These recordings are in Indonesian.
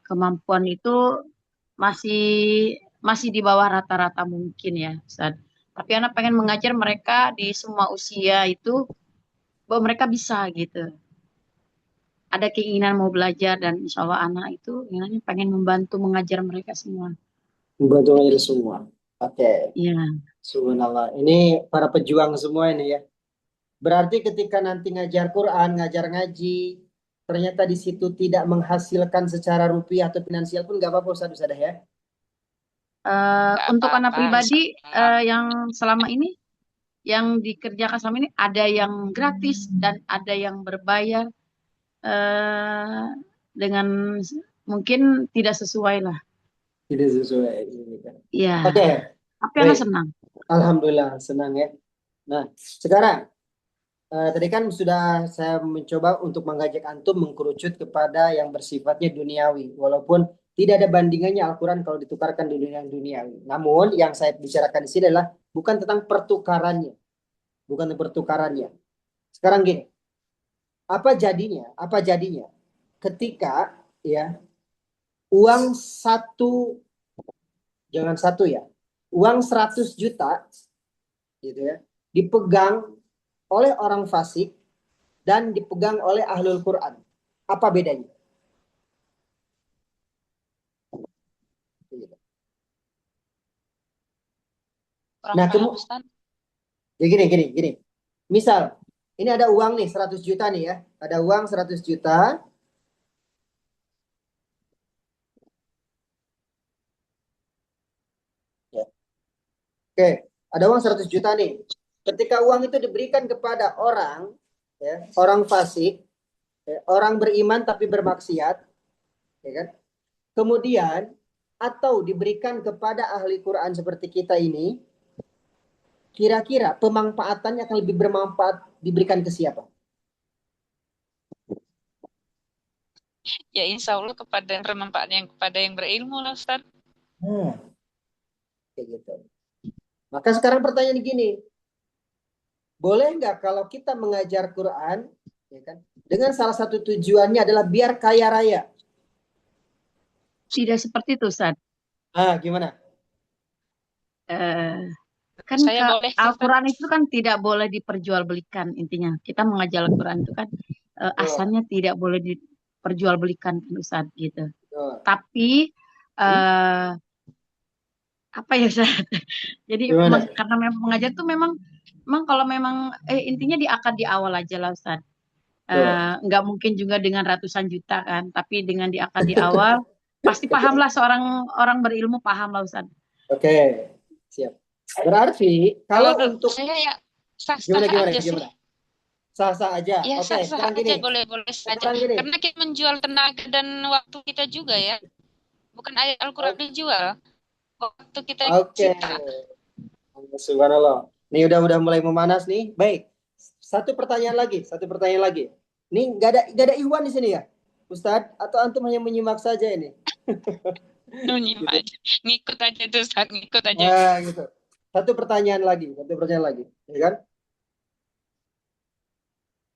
kemampuan itu masih masih di bawah rata-rata mungkin ya, Ustaz. Tapi anak pengen mengajar mereka di semua usia itu bahwa mereka bisa gitu. Ada keinginan mau belajar dan insya Allah anak itu inginnya pengen membantu mengajar mereka semua. Membantu menjadi semua. Oke, Iya. subhanallah. Ini para pejuang semua ini ya. Berarti ketika nanti ngajar Quran, ngajar ngaji, ternyata di situ tidak menghasilkan secara rupiah atau finansial pun nggak apa-apa Ustaz Ustazah ya. Nggak Untuk anak apa-apa, pribadi Ustaz. yang selama ini yang dikerjakan selama ini ada yang gratis dan ada yang berbayar eh, dengan mungkin tidak sesuai lah. Tidak sesuai ini kan. Ya, Oke, tapi anak baik. senang. Alhamdulillah senang ya. Nah, sekarang tadi kan sudah saya mencoba untuk mengajak antum mengkerucut kepada yang bersifatnya duniawi, walaupun tidak ada bandingannya Al-Quran kalau ditukarkan di dunia yang duniawi. Namun yang saya bicarakan di sini adalah bukan tentang pertukarannya, bukan tentang pertukarannya. Sekarang gini, apa jadinya? Apa jadinya? Ketika ya uang satu, jangan satu ya, uang 100 juta gitu ya, dipegang oleh orang fasik dan dipegang oleh ahlul Quran. Apa bedanya? Kurang Nah, paham, Ustaz. ya gini, gini, gini. Misal, ini ada uang nih 100 juta nih ya. Ada uang 100 juta. Ya. Oke, ada uang 100 juta nih. Ketika uang itu diberikan kepada orang, ya, orang fasik, ya, orang beriman tapi bermaksiat, ya kan? Kemudian atau diberikan kepada ahli Quran seperti kita ini, kira-kira pemanfaatannya akan lebih bermanfaat diberikan ke siapa? Ya insya Allah kepada yang bermanfaat yang kepada yang berilmu lah, Ustaz. Hmm, kayak gitu. Maka sekarang pertanyaan gini, boleh nggak kalau kita mengajar Quran, ya kan, dengan salah satu tujuannya adalah biar kaya raya? Tidak seperti itu, Ustaz. Ah, gimana? Eh, kan Saya boleh sih, Ustaz. Al-Quran itu kan tidak boleh diperjualbelikan intinya. Kita mengajar Al-Quran itu kan Betul, asalnya tidak boleh diperjualbelikan kan, Ustaz gitu. betul. Tapi Hmm? eh, apa ya Ustaz? Jadi Gimana? karena memang mengajar tuh memang memang kalau memang intinya diakad di awal aja lah Ustaz. Betul. Nggak mungkin juga dengan ratusan juta kan, tapi dengan diakad di awal pasti pahamlah seorang orang berilmu paham lah Ustaz. Oke, siap. Berarti Kalau kalau untuk saya ya sah-sah gimana gimana aja sih. gimana? Sah-sah aja. Ya Oke, sah-sah sekarang gini. aja, boleh-boleh saja. Sekarang gini. Karena kita menjual tenaga dan waktu kita juga ya. Bukan ayat Al-Quran O- dijual. Waktu kita yang Oke. disita. Subhanallah. Nih udah mulai memanas nih. Baik. Satu pertanyaan lagi, satu pertanyaan lagi. Nih nggak ada Iwan di sini ya, Ustadz? Atau antum hanya menyimak saja ini? Nyimak Gitu. aja. Ngikut aja tuh, Ustaz. Ngikut aja. Gitu. Satu pertanyaan lagi, ya kan?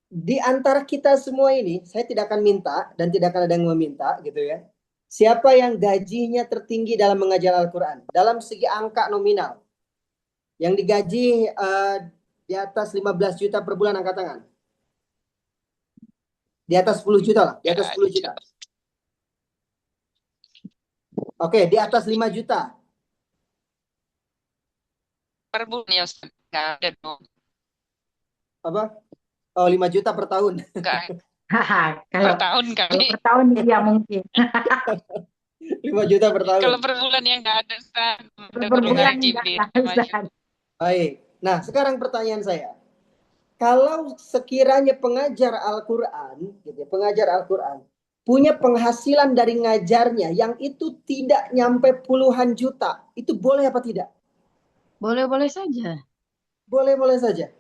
Di antara kita semua ini, saya tidak akan minta dan tidak akan ada yang meminta, gitu ya. Siapa yang gajinya tertinggi dalam mengajar Al-Quran? Dalam segi angka nominal. Yang digaji di atas 15 juta per bulan, angkat tangan. Di atas 10 juta lah, di Gak atas 10 ada. juta. Oke, di atas 5 juta. Per bulan ya, Ustaz. Gak ada dong. Apa? Oh, 5 juta per tahun. Gak Haha, per kalau tahun kalau kali. per tahun iya mungkin. 5 juta per tahun. Kalau per bulan ya nggak ada, Ustaz. Kalau Ada per guru bulan ngaji enggak di lah namanya. Ustaz. Baik. Nah, sekarang pertanyaan saya. Kalau sekiranya pengajar Al-Quran, gitu ya, pengajar Al-Quran, punya penghasilan dari ngajarnya yang itu tidak nyampe puluhan juta, itu boleh apa tidak? Boleh-boleh saja. Boleh-boleh saja.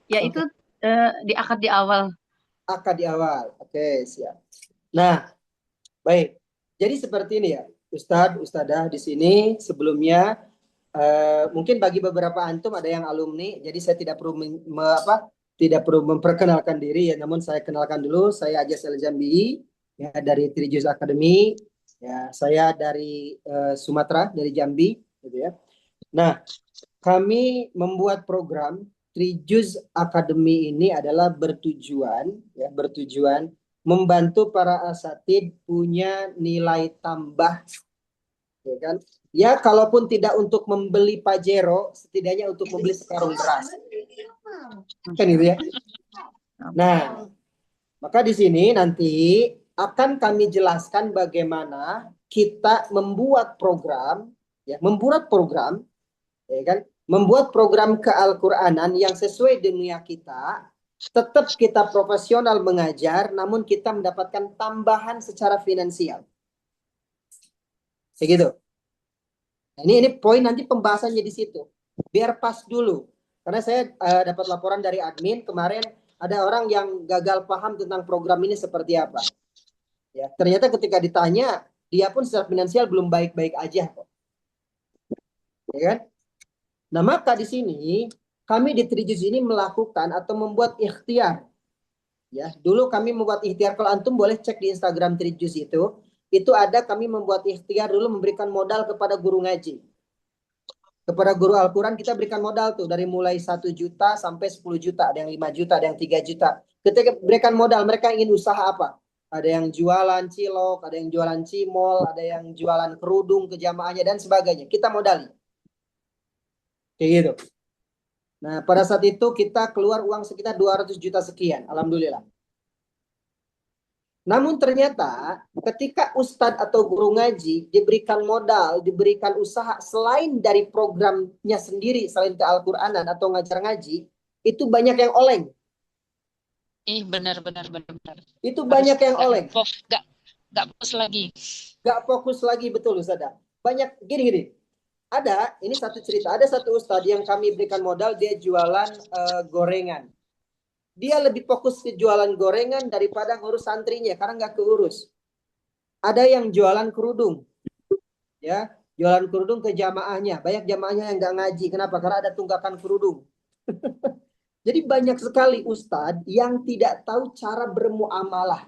Ya itu Oke, diakad di awal. akad di awal. Oke, siap. Nah, baik. Jadi seperti ini ya, Ustadz, Ustadzah di sini sebelumnya mungkin bagi beberapa antum ada yang alumni, jadi saya tidak perlu tidak perlu memperkenalkan diri ya, namun saya kenalkan dulu, saya Ajaz Al Jambi, ya dari Trijus Academy. Ya, saya dari Sumatera, dari Jambi, gitu ya. Nah, kami membuat program Trijus Academy ini adalah bertujuan membantu para asatid punya nilai tambah, ya kan? Ya, kalaupun tidak untuk membeli Pajero, setidaknya untuk membeli sekarung beras, kan gitu ya. Nah, maka di sini nanti akan kami jelaskan bagaimana kita membuat program, ya kan, membuat program keal-Quranan yang sesuai dunia kita, tetap kita profesional mengajar, namun kita mendapatkan tambahan secara finansial. Segitu. Nah, ini poin nanti pembahasannya di situ. Biar pas dulu. Karena saya dapat laporan dari admin kemarin ada orang yang gagal paham tentang program ini seperti apa. Ya, ternyata ketika ditanya, dia pun secara finansial belum baik-baik aja kok. Ya kan? Nah, maka di sini kami di Trijus ini melakukan atau membuat ikhtiar. Ya, dulu kami membuat ikhtiar, kalau antum boleh cek di Instagram Trijus itu ada kami membuat ikhtiar dulu memberikan modal kepada guru ngaji. Kepada guru Al-Quran kita berikan modal tuh dari mulai 1 juta sampai 10 juta, ada yang 5 juta, ada yang 3 juta. Ketika berikan modal, mereka ingin usaha apa? Ada yang jualan cilok, ada yang jualan cimol, ada yang jualan kerudung ke jamaahnya dan sebagainya. Kita modali. Kayak gitu. Nah, pada saat itu kita keluar uang sekitar 200 juta sekian. Alhamdulillah. Namun ternyata ketika ustadz atau guru ngaji diberikan modal, diberikan usaha selain dari programnya sendiri, selain ke Al-Quranan atau ngajar ngaji, itu banyak yang oleng. Benar benar benar benar. Itu Harus banyak yang oleng. Nggak fokus lagi. Gak fokus lagi, betul Ustaz. Banyak gini. Ada, ini satu cerita. Ada satu ustadz yang kami berikan modal, dia jualan gorengan. Dia lebih fokus ke jualan gorengan daripada ngurus santrinya karena nggak keurus. Ada yang jualan kerudung, ya, jualan kerudung ke jamaahnya. Banyak jamaahnya yang nggak ngaji. Kenapa? Karena ada tunggakan kerudung. Jadi banyak sekali ustadz yang tidak tahu cara bermuamalah.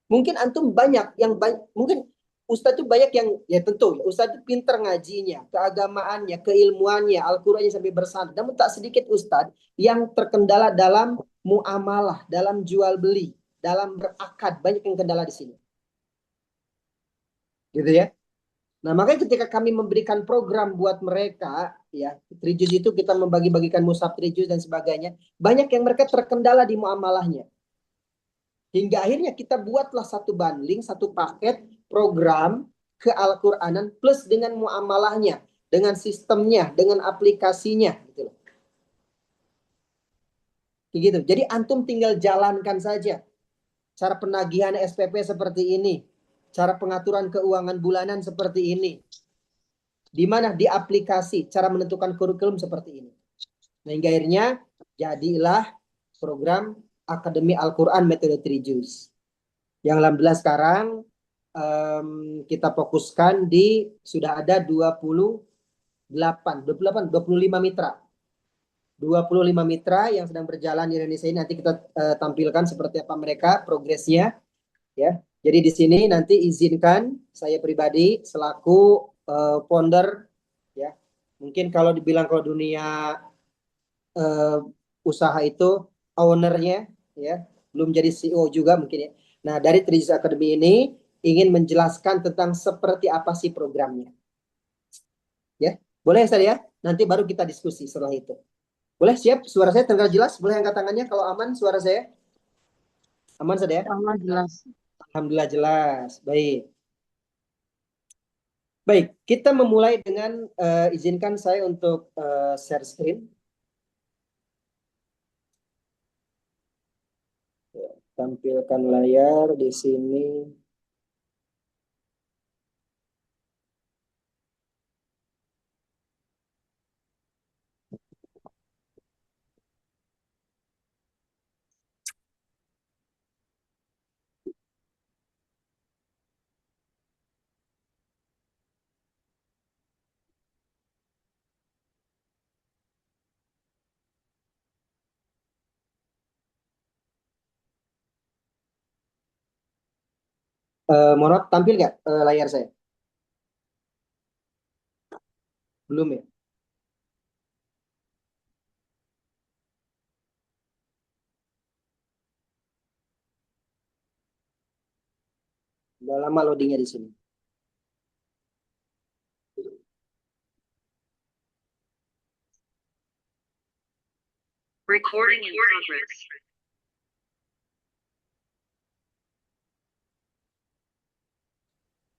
Mungkin antum banyak yang mungkin ustadz itu banyak yang ya tentu ustadz itu pinter ngajinya, keagamaannya, keilmuannya, Al-Qur'annya sampai bersanad. Namun tak sedikit ustadz yang terkendala dalam muamalah, dalam jual beli, dalam berakad. Banyak yang kendala di sini. Gitu ya. Nah, makanya ketika kami memberikan program buat mereka, ya, Trijus itu kita membagi-bagikan mushaf Trijus dan sebagainya, banyak yang mereka terkendala di muamalahnya. Hingga akhirnya kita buatlah satu bundling, satu paket program ke Al-Quranan plus dengan muamalahnya, dengan sistemnya, dengan aplikasinya, gitu loh. Gitu. Jadi antum tinggal jalankan saja. Cara penagihan SPP seperti ini, cara pengaturan keuangan bulanan seperti ini. Di mana di aplikasi cara menentukan kurikulum seperti ini. Nah, hingga akhirnya jadilah program Akademi Al-Quran Metode Trijus. Yang alhamdulillah sekarang kita fokuskan di sudah ada 25 mitra. 25 mitra yang sedang berjalan di Indonesia ini nanti kita tampilkan seperti apa mereka progresnya, ya. Jadi di sini nanti izinkan saya pribadi selaku founder, ya. Mungkin kalau dibilang kalau dunia usaha itu ownernya, ya, belum jadi CEO juga mungkin ya. Nah, dari Trijus Academy ini ingin menjelaskan tentang seperti apa sih programnya. Ya, boleh saya? Nanti baru kita diskusi setelah itu. Boleh, siap? Suara saya terdengar jelas? Boleh angkat tangannya kalau aman suara saya? Aman saja ya? Sama jelas. Alhamdulillah jelas. Baik. Baik, kita memulai dengan izinkan saya untuk share screen. Tampilkan layar di sini. Mohon maaf, tampil nggak layar saya? Belum ya? Udah lama loadingnya di sini. Recording in progress.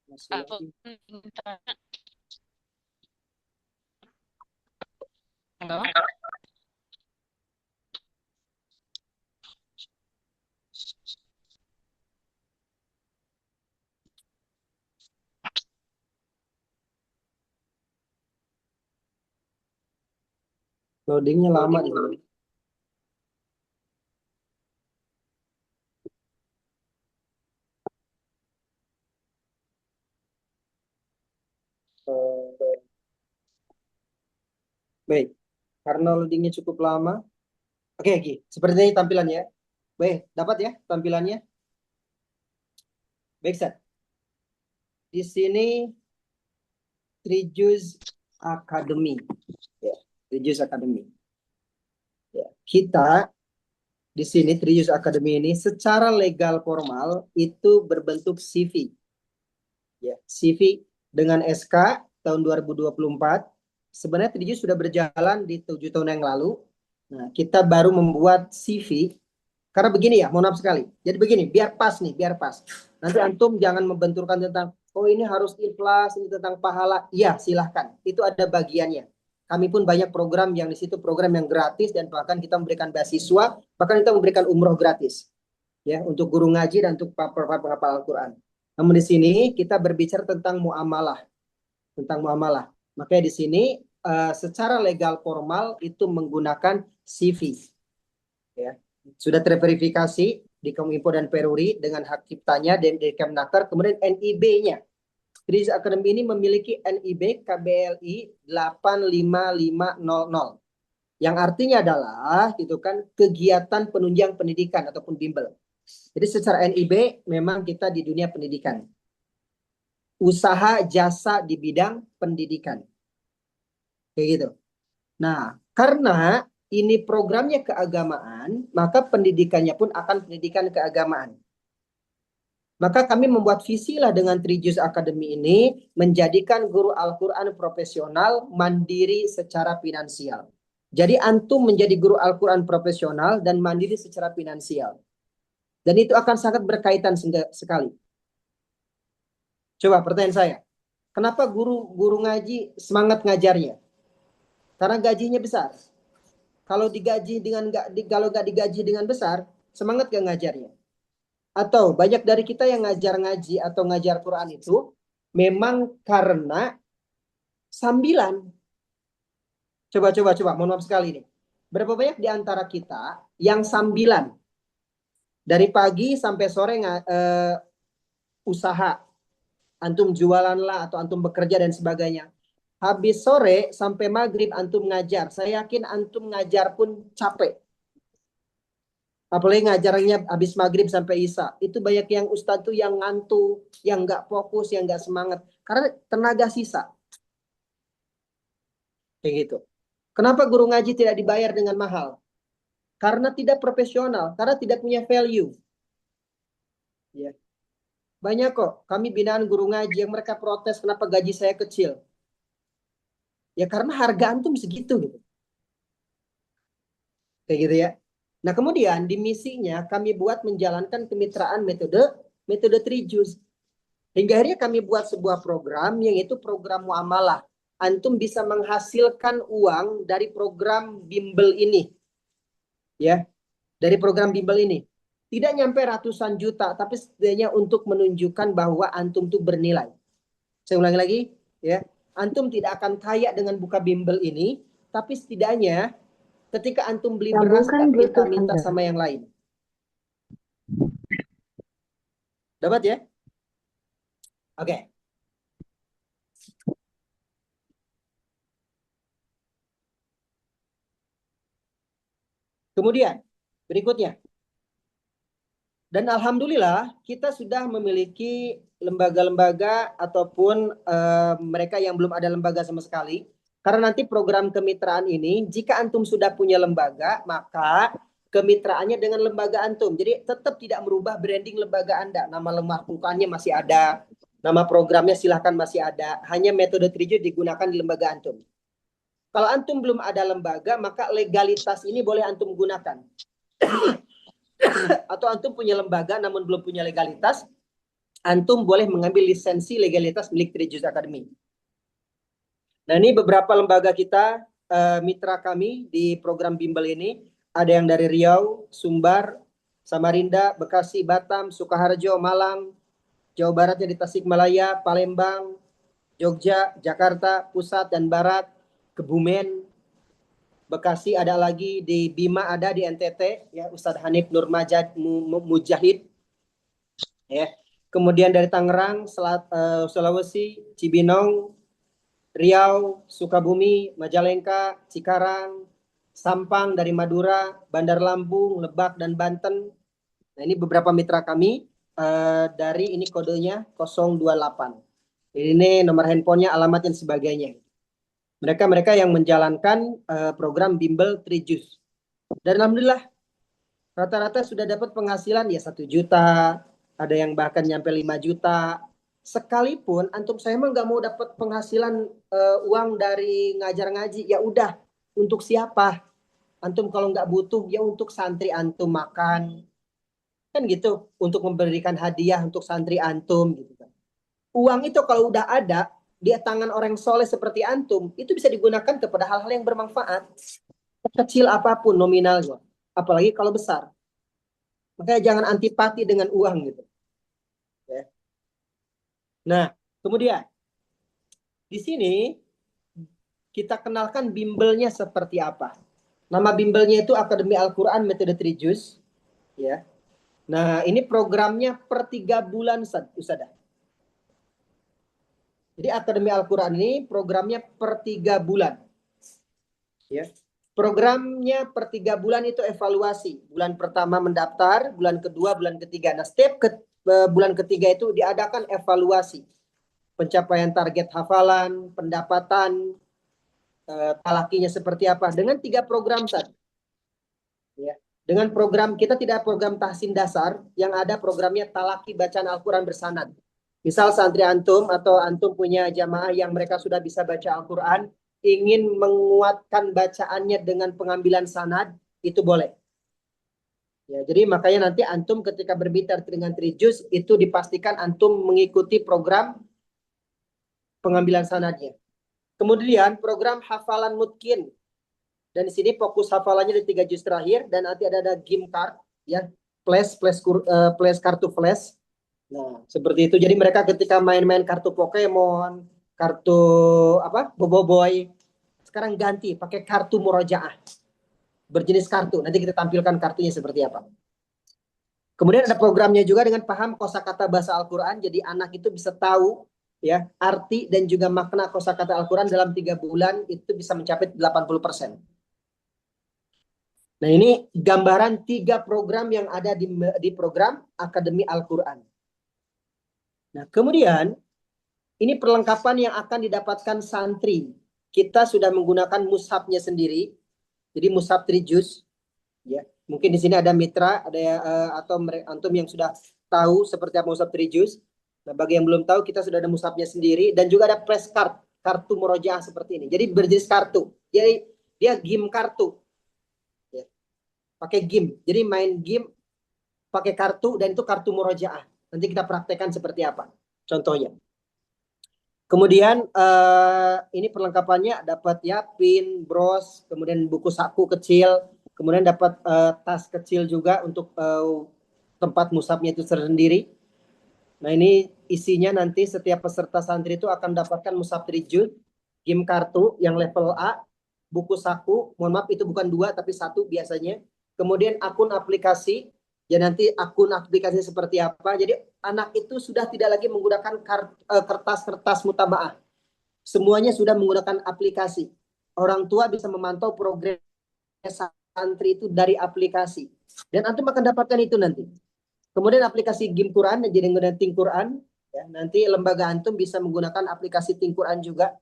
Masih Apa? loading. Halo? Loadingnya lama di sini. Eh, Baik, karena loadingnya cukup lama. Oke, Ki. Seperti ini tampilannya. Baik, dapat ya tampilannya? Baik, Sat. Di sini Trijus Academy. Ya, Trijus Academy. Ya, kita di sini Trijus Academy ini secara legal formal itu berbentuk CV. Ya, CV dengan SK tahun 2024. Sebenarnya Trijus sudah berjalan di 7 tahun yang lalu. Nah, kita baru membuat CV. Karena begini ya, mohon maaf sekali. Jadi begini, biar pas nih, biar pas. Nanti antum jangan membenturkan tentang, oh ini harus ikhlas, ini tentang pahala. Iya, silahkan. Itu ada bagiannya. Kami pun banyak program yang di situ program yang gratis dan bahkan kita memberikan beasiswa, bahkan kita memberikan umroh gratis ya untuk guru ngaji dan untuk penghafal Al-Qur'an. Namun di sini kita berbicara tentang muamalah, tentang muamalah. Makanya di sini secara legal formal itu menggunakan CV ya. Sudah terverifikasi di Kominfo dan Peruri dengan hak ciptanya dan di Kemnaker, kemudian NIB-nya. Trijus Academy ini memiliki NIB KBLI 85500 yang artinya adalah gitu kan kegiatan penunjang pendidikan ataupun bimbel. Jadi secara NIB memang kita di dunia pendidikan. Usaha jasa di bidang pendidikan. Kayak gitu. Nah, karena ini programnya keagamaan, maka pendidikannya pun akan pendidikan keagamaan. Maka kami membuat visi lah dengan Trijus Academy ini menjadikan guru Al-Quran profesional mandiri secara finansial. Jadi antum menjadi guru Al-Quran profesional dan mandiri secara finansial. Dan itu akan sangat berkaitan sekali. Coba pertanyaan saya, kenapa guru ngaji semangat ngajarnya? Karena gajinya besar. Kalau digaji dengan kalau nggak digaji dengan besar, semangat gak ngajarnya? Atau banyak dari kita yang ngajar ngaji atau ngajar Quran itu memang karena sambilan. Coba. Mohon maaf sekali nih. Berapa banyak di antara kita yang sambilan dari pagi sampai sore usaha, antum jualan lah atau antum bekerja dan sebagainya. Habis sore sampai maghrib antum ngajar. Saya yakin antum ngajar pun capek. Apalagi ngajarnya habis maghrib sampai isya. Itu banyak yang ustadz tuh yang ngantuk, yang nggak fokus, yang nggak semangat. Karena tenaga sisa. Kayak gitu. Kenapa guru ngaji tidak dibayar dengan mahal? Karena tidak profesional, karena tidak punya value. Ya. Banyak kok kami binaan guru ngaji yang mereka protes kenapa gaji saya kecil. Ya karena harga antum segitu gitu. Kayak gitu ya. Nah, kemudian di misinya kami buat menjalankan kemitraan metode Trijus. Hingga akhirnya kami buat sebuah program yang itu program muamalah. Antum bisa menghasilkan uang dari program bimbel ini. Ya, dari program bimbel ini. Tidak nyampe ratusan juta, tapi setidaknya untuk menunjukkan bahwa antum tuh bernilai. Saya ulangi lagi, ya. Antum tidak akan kaya dengan buka bimbel ini, tapi setidaknya ketika antum beli beras Sambungkan tak Bluetooth minta-minta Anda. sama yang lain. Dapat ya? Oke. Kemudian berikutnya Dan alhamdulillah kita sudah memiliki lembaga-lembaga ataupun mereka yang belum ada lembaga sama sekali. Karena nanti program kemitraan ini, jika antum sudah punya lembaga, maka kemitraannya dengan lembaga antum. Jadi tetap tidak merubah branding lembaga Anda. Nama lembaga masih ada, nama programnya silahkan masih ada. Hanya metode Trijus digunakan di lembaga antum. Kalau antum belum ada lembaga, maka legalitas ini boleh antum gunakan. Atau antum punya lembaga namun belum punya legalitas, antum boleh mengambil lisensi legalitas milik Trijus Academy. Nah, ini beberapa lembaga kita, mitra kami di program bimbel ini. Ada yang dari Riau, Sumbar, Samarinda, Bekasi, Batam, Sukoharjo, Malang, Jawa Baratnya di Tasikmalaya, Palembang, Jogja, Jakarta, Pusat dan Barat, Kebumen, Bekasi ada lagi, di Bima ada, di NTT, ya, Ustadz Hanif Nur Mujahid. Ya. Kemudian dari Tangerang, Sulawesi, Cibinong, Riau, Sukabumi, Majalengka, Cikarang, Sampang dari Madura, Bandar Lampung, Lebak, dan Banten. Nah, ini beberapa mitra kami dari ini kodenya 028. Ini nomor handphonenya, alamat dan sebagainya. Mereka yang menjalankan program bimbel Trijus. Dan alhamdulillah rata-rata sudah dapat penghasilan ya 1 juta, ada yang bahkan nyampe 5 juta. Sekalipun antum saya mah nggak mau dapat penghasilan uang dari ngajar ngaji, ya udah, untuk siapa? Antum kalau nggak butuh ya untuk santri antum makan, kan gitu, untuk memberikan hadiah untuk santri antum gitu kan. Uang itu kalau udah ada di tangan orang soleh seperti antum, itu bisa digunakan kepada hal-hal yang bermanfaat, kecil apapun nominalnya, apalagi kalau besar. Makanya jangan antipati dengan uang gitu. Ya. Nah, kemudian di sini kita kenalkan bimbelnya seperti apa. Nama bimbelnya itu Akademi Al-Quran Metode Trijus. Ya. Nah, ini programnya per 3 bulan, Ustadzah. Jadi Akademi Al-Quran ini programnya per 3 bulan. Ya. Programnya per 3 bulan itu evaluasi. Bulan pertama mendaftar, bulan kedua, bulan ketiga. Nah, setiap bulan ketiga itu diadakan evaluasi. Pencapaian target hafalan, pendapatan, talakinya seperti apa. Dengan 3 program saja. Ya. Dengan program, kita tidak program tahsin dasar, yang ada programnya talaki bacaan Al-Quran bersanad. Misal santri antum atau antum punya jamaah yang mereka sudah bisa baca Al-Quran, ingin menguatkan bacaannya dengan pengambilan sanad, itu boleh. Ya, jadi makanya nanti antum ketika berbicara dengan Trijus, itu dipastikan antum mengikuti program pengambilan sanadnya. Kemudian program hafalan mutkin. Dan di sini fokus hafalannya di 3 juz terakhir, dan nanti ada game card, ya, flash kartu flash. Nah, seperti itu. Jadi mereka ketika main-main kartu Pokemon, kartu Boboiboy, sekarang ganti pakai kartu murojaah, berjenis kartu. Nanti kita tampilkan kartunya seperti apa. Kemudian ada programnya juga dengan paham kosakata bahasa Al-Quran. Jadi anak itu bisa tahu ya arti dan juga makna kosakata Al-Quran dalam 3 bulan itu bisa mencapai 80%. Nah, ini gambaran 3 program yang ada di program Akademi Al-Quran. Nah, kemudian ini perlengkapan yang akan didapatkan santri. Kita sudah menggunakan mushafnya sendiri. Jadi mushaf Trijus, ya. Mungkin di sini ada mitra, ada atau antum yang sudah tahu seperti apa mushaf Trijus. Nah, bagi yang belum tahu, kita sudah ada mushafnya sendiri, dan juga ada press card, kartu murojaah seperti ini. Jadi berjenis kartu. Jadi dia game kartu. Ya. Pakai game. Jadi main game pakai kartu, dan itu kartu murojaah. Nanti kita praktekkan seperti apa contohnya. Kemudian ini perlengkapannya dapat ya pin, bros, kemudian buku saku kecil, kemudian dapat tas kecil juga untuk tempat mushafnya itu sendiri. Nah, ini isinya nanti setiap peserta santri itu akan mendapatkan mushaf Trijus, game kartu yang level A, buku saku, mohon maaf itu bukan 2 tapi 1 biasanya. Kemudian akun aplikasi. Ya, nanti akun aplikasinya seperti apa. Jadi anak itu sudah tidak lagi menggunakan kertas-kertas mutabaah. Semuanya sudah menggunakan aplikasi. Orang tua bisa memantau progres santri itu dari aplikasi. Dan antum akan dapatkan itu nanti. Kemudian aplikasi game Quran, jadi menggunakan Think Quran. Ya, nanti lembaga antum bisa menggunakan aplikasi Think Quran juga.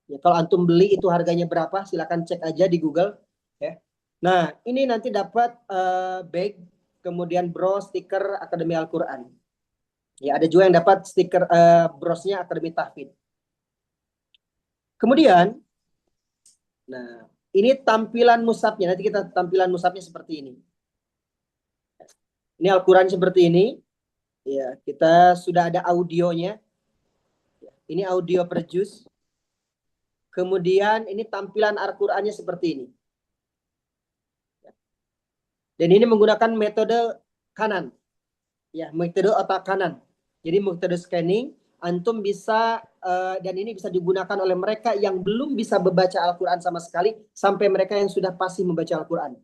Ya, kalau antum beli itu harganya berapa? Silakan cek aja di Google. Ya. Nah, ini nanti dapat bag, kemudian bros, stiker Akademi Al-Quran. Ya, ada juga yang dapat stiker brosnya Akademi Tahfidz. Kemudian, nah ini tampilan mushafnya. Nanti kita tampilan mushafnya seperti ini. Ini Al-Quran seperti ini. Ya, kita sudah ada audionya. Ini audio per juz. Kemudian ini tampilan Al-Qur'annya seperti ini. Dan ini menggunakan metode kanan. Ya, metode otak kanan. Jadi metode scanning, antum bisa dan ini bisa digunakan oleh mereka yang belum bisa membaca Al-Qur'an sama sekali sampai mereka yang sudah fasih membaca Al-Qur'an.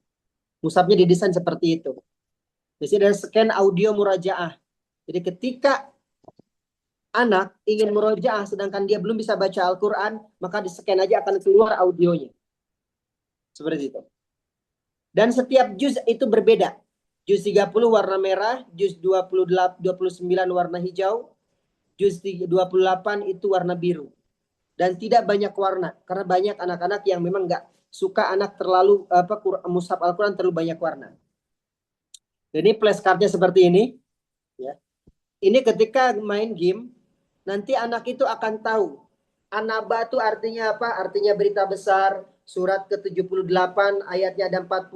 Mushafnya didesain seperti itu. Di sini ada scan audio murajaah. Jadi ketika anak ingin murojaah sedangkan dia belum bisa baca Al-Quran, maka di-scan aja akan keluar audionya. Seperti itu. Dan setiap juz itu berbeda. Juz 30 warna merah, juz 29 warna hijau, juz 28 itu warna biru. Dan tidak banyak warna, karena banyak anak-anak yang memang nggak suka anak terlalu mushaf Al-Quran terlalu banyak warna. Jadi flashcardnya seperti ini. Ya. Ini ketika main game, nanti anak itu akan tahu An-Naba itu artinya apa? Artinya berita besar. Surat ke-78 ayatnya ada 40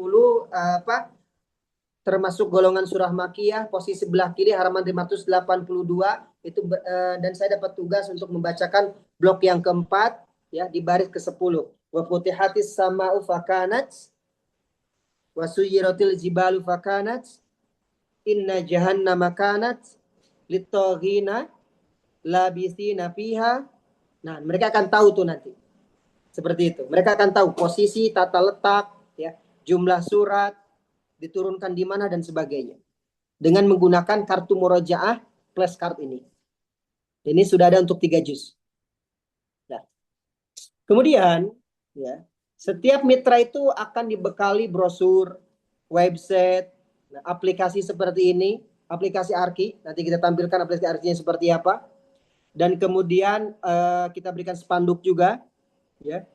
termasuk golongan surah Makiyah, posisi sebelah kiri halaman 582 itu dan saya dapat tugas untuk membacakan blok yang keempat ya di baris ke-10. Wa futihatis sama'u fakanat wa suyiratil jibalu fakanat inna jahannama kanat litaghina labithina fiha. Nah, mereka akan tahu tuh nanti. Seperti itu. Mereka akan tahu posisi, tata letak, ya, jumlah surat, diturunkan di mana dan sebagainya. Dengan menggunakan kartu murojaah flashcard ini. Ini sudah ada untuk 3 juz. Nah, kemudian, ya, setiap mitra itu akan dibekali brosur, website, nah, aplikasi seperti ini, aplikasi Arki. Nanti kita tampilkan aplikasi Arkinya seperti apa. Dan kemudian kita berikan spanduk juga. Ya,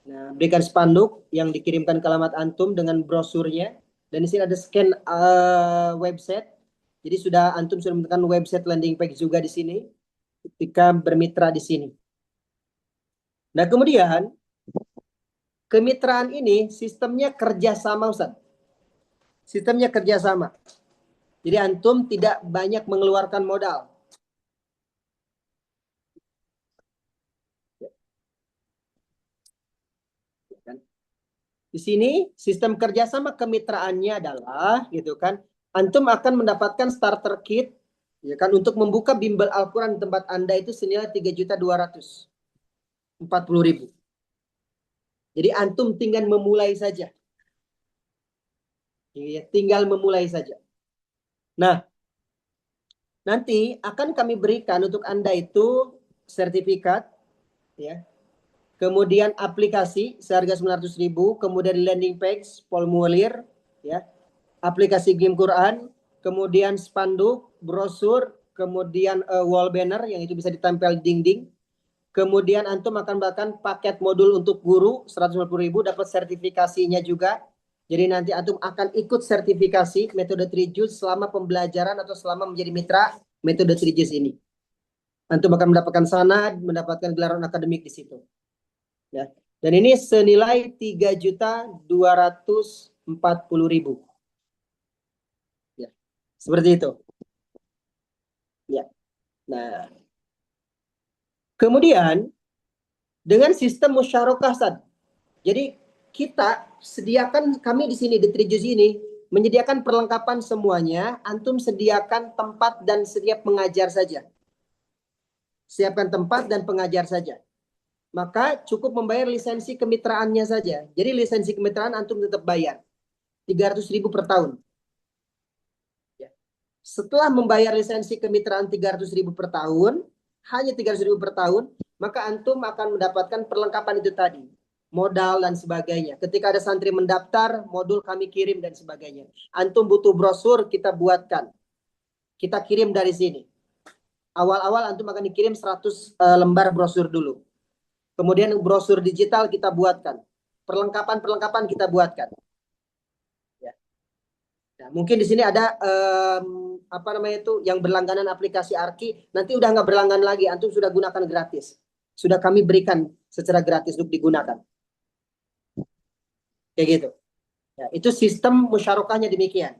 nah berikan spanduk yang dikirimkan ke alamat antum dengan brosurnya. Dan di sini ada scan website. Jadi antum sudah menekan website landing page juga di sini ketika bermitra di sini. Nah kemudian kemitraan ini sistemnya kerjasama, Ustaz. Sistemnya kerjasama. Jadi antum tidak banyak mengeluarkan modal. Di sini sistem kerjasama kemitraannya adalah, gitu kan, antum akan mendapatkan starter kit, ya kan, untuk membuka bimbel Al-Quran di tempat Anda itu senilai 3.240.000. Jadi antum tinggal memulai saja. Ya, tinggal memulai saja. Nah, nanti akan kami berikan untuk Anda itu sertifikat, ya. Kemudian aplikasi seharga 900.000, kemudian landing page, formulir, ya, aplikasi game Quran, kemudian spanduk, brosur, kemudian wall banner yang itu bisa ditempel di dinding. Kemudian antum akan bahkan paket modul untuk guru 150.000, dapat sertifikasinya juga. Jadi nanti antum akan ikut sertifikasi metode Trijuz selama pembelajaran atau selama menjadi mitra metode Trijuz ini. Antum akan mendapatkan sanad, mendapatkan gelaran akademik di situ. Ya. Dan ini senilai 3.240.000. Ya. Seperti itu. Ya. Nah, kemudian dengan sistem musyarakah, Ustaz. Jadi kita sediakan, kami di sini di Trijuz ini menyediakan perlengkapan semuanya, antum sediakan tempat dan siap mengajar saja. Siapkan tempat dan pengajar saja. Maka cukup membayar lisensi kemitraannya saja. Jadi lisensi kemitraan antum tetap bayar 300.000 per tahun. Ya. Setelah membayar lisensi kemitraan 300.000 per tahun, hanya 300.000 per tahun, maka antum akan mendapatkan perlengkapan itu tadi, modal dan sebagainya. Ketika ada santri mendaftar, modul kami kirim dan sebagainya. Antum butuh brosur, kita buatkan. kita kirim dari sini. Awal-awal antum akan dikirim 100 lembar brosur dulu. Kemudian brosur digital kita buatkan. Perlengkapan kita buatkan. Ya. Nah, mungkin di sini ada apa namanya itu yang berlangganan aplikasi Arki, nanti udah nggak berlangganan lagi, antum sudah gunakan gratis. Sudah kami berikan secara gratis untuk digunakan. Kayak gitu. Ya, itu sistem musyarakahnya demikian.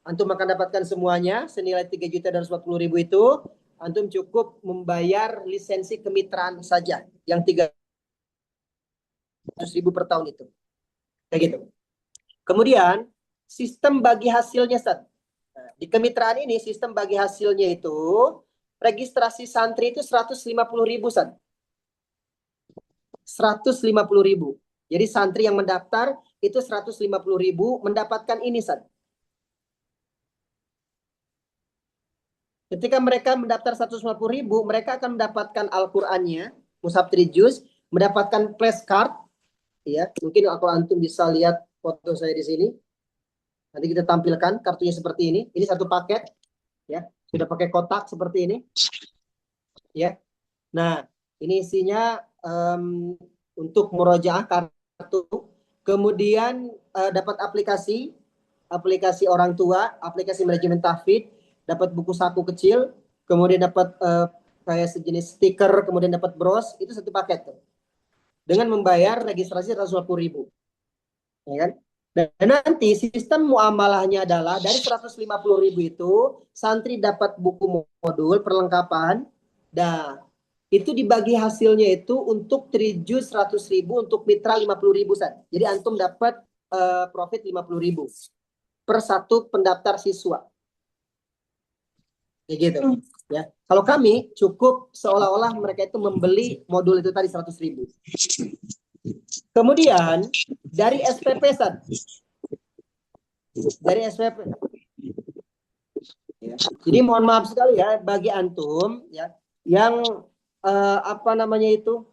Antum akan dapatkan semuanya senilai 3.240.000 itu. Antum cukup membayar lisensi kemitraan saja yang 300.000 per tahun itu. Kayak gitu. Kemudian sistem bagi hasilnya, Ustaz. Nah, di kemitraan ini sistem bagi hasilnya itu registrasi santri itu 150.000, Ustaz. 150.000. Jadi santri yang mendaftar itu 150.000 mendapatkan ini, Ustaz. Ketika mereka mendaftar 150.000, mereka akan mendapatkan Al-Qur'annya, Mushaf 3 juz, mendapatkan flashcard, ya. Mungkin kalau antum bisa lihat foto saya di sini. Nanti kita tampilkan kartunya seperti ini. Ini satu paket, ya. Sudah pakai kotak seperti ini, ya. Nah, ini isinya untuk murojaah kartu. Kemudian dapat aplikasi orang tua, aplikasi manajemen tahfidz, dapat buku saku kecil, kemudian dapat kayak sejenis stiker, kemudian dapat bros, itu satu paket tuh. Dengan membayar registrasi 150.000. Ya kan? Dan nanti sistem muamalahnya adalah dari 150.000 itu santri dapat buku modul perlengkapan. Nah, itu dibagi hasilnya itu untuk trijuz 100.000, untuk mitra 50.000. Jadi antum dapat profit 50.000 per satu pendaftar siswa. Kayak gitu. Ya. Kalau kami cukup seolah-olah mereka itu membeli modul itu tadi 100.000. Kemudian dari SPP, San. Dari SPP. Ya. Jadi mohon maaf sekali ya bagi antum ya yang apa namanya itu,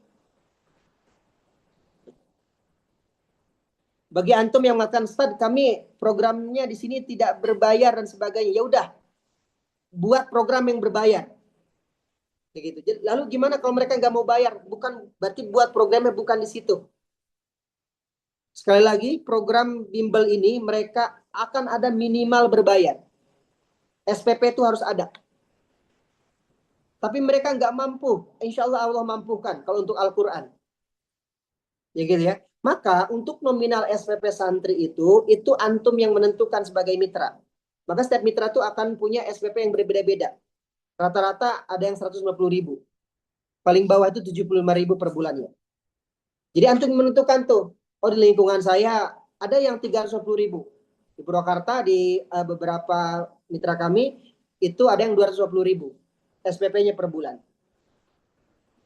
bagi antum yang mengatakan, Ustaz, kami programnya di sini tidak berbayar dan sebagainya. Ya udah, buat program yang berbayar. Begitu. Lalu gimana kalau mereka nggak mau bayar? Bukan berarti buat programnya bukan di situ. Sekali lagi, program bimbel ini mereka akan ada minimal berbayar. SPP itu harus ada. Tapi mereka nggak mampu. Insya Allah mampukan kalau untuk Al-Quran. Ya gitu ya. Maka untuk nominal SPP santri itu antum yang menentukan sebagai mitra. Maka setiap mitra itu akan punya SPP yang berbeda-beda. Rata-rata ada yang 150.000. Paling bawah itu 75.000 per bulannya. Jadi antum menentukan tuh. Oh, di lingkungan saya ada yang 350.000. Di Purwakarta di beberapa mitra kami itu ada yang 250.000 SPP-nya per bulan.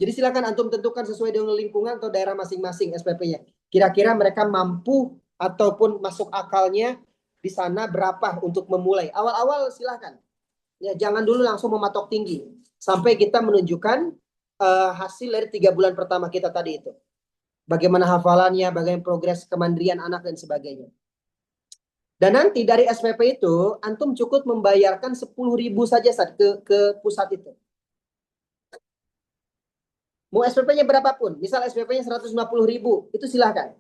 Jadi silakan antum tentukan sesuai dengan lingkungan atau daerah masing-masing SPP-nya. Kira-kira mereka mampu ataupun masuk akalnya di sana berapa untuk memulai. Awal-awal silakan. Ya, jangan dulu langsung mematok tinggi sampai kita menunjukkan hasil dari 3 bulan pertama kita tadi itu. Bagaimana hafalannya, bagaimana progres kemandirian anak dan sebagainya. Dan nanti dari SPP itu antum cukup membayarkan 10.000 saja ke pusat itu. Mau SPP-nya berapapun, misal SPP-nya 150.000, itu silahkan.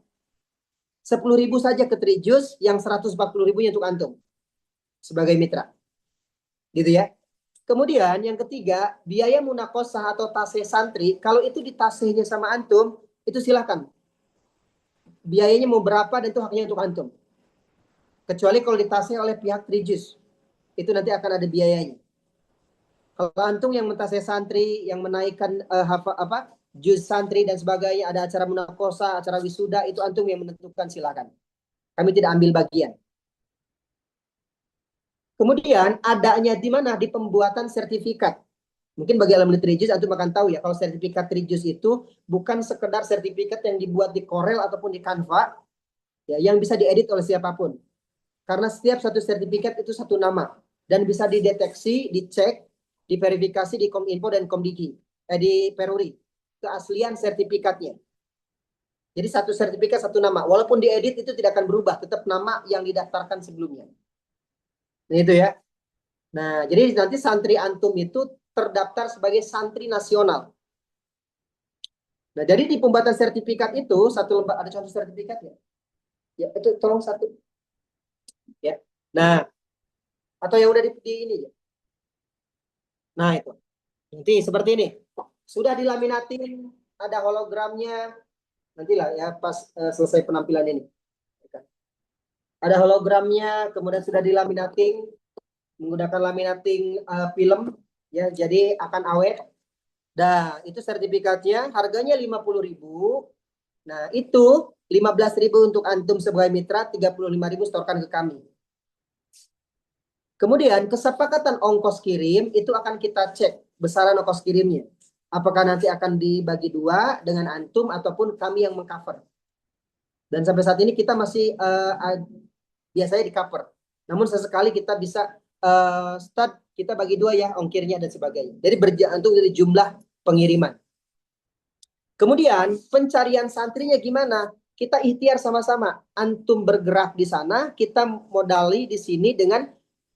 10.000 saja ke Trijus, yang 140.000-nya untuk antum sebagai mitra. Gitu ya. Kemudian yang ketiga, biaya munakosah atau tasih santri, kalau itu ditasihnya sama antum, itu silahkan. Biayanya mau berapa dan itu haknya untuk antum. Kecuali kalau ditasih oleh pihak Trijus, itu nanti akan ada biayanya. Kalau antum yang mentasih santri, yang menaikkan juz santri dan sebagainya, ada acara munakosa, acara wisuda, itu antum yang menentukan, silakan. Kami tidak ambil bagian. Kemudian adanya di mana? Di pembuatan sertifikat. Mungkin bagi alumni Trijus antum akan tahu ya, kalau sertifikat Trijus itu bukan sekedar sertifikat yang dibuat di Corel ataupun di Canva, ya, yang bisa diedit oleh siapapun. Karena setiap satu sertifikat itu satu nama dan bisa dideteksi, dicek, diverifikasi di Kominfo dan Komdiki, di Peruri, keaslian sertifikatnya. Jadi satu sertifikat satu nama, walaupun diedit itu tidak akan berubah, tetap nama yang didaftarkan sebelumnya. Nah, itu ya. Nah, jadi nanti santri antum itu terdaftar sebagai santri nasional. Nah, jadi di pembuatan sertifikat itu satu lembar ada contoh sertifikat ya? Ya, itu tolong satu ya. Nah, atau yang udah di ini ya. Nah, itu. Nanti seperti ini. Sudah dilaminatin, ada hologramnya. Nantilah ya pas selesai penampilan ini. Ada hologramnya, kemudian sudah dilaminating menggunakan laminating film ya, jadi akan awet. Nah, itu sertifikatnya harganya 50.000. Nah, itu 15.000 untuk antum sebagai mitra, 35.000 setorkan ke kami. Kemudian kesepakatan ongkos kirim itu akan kita cek besaran ongkos kirimnya. Apakah nanti akan dibagi dua dengan antum ataupun kami yang mengcover. Dan sampai saat ini kita masih biasanya di cover. Namun sesekali kita bisa start kita bagi dua ya ongkirnya dan sebagainya. Jadi bergantung dari jumlah pengiriman. Kemudian pencarian santrinya gimana? Kita ikhtiar sama-sama. Antum bergerak di sana, kita modali di sini dengan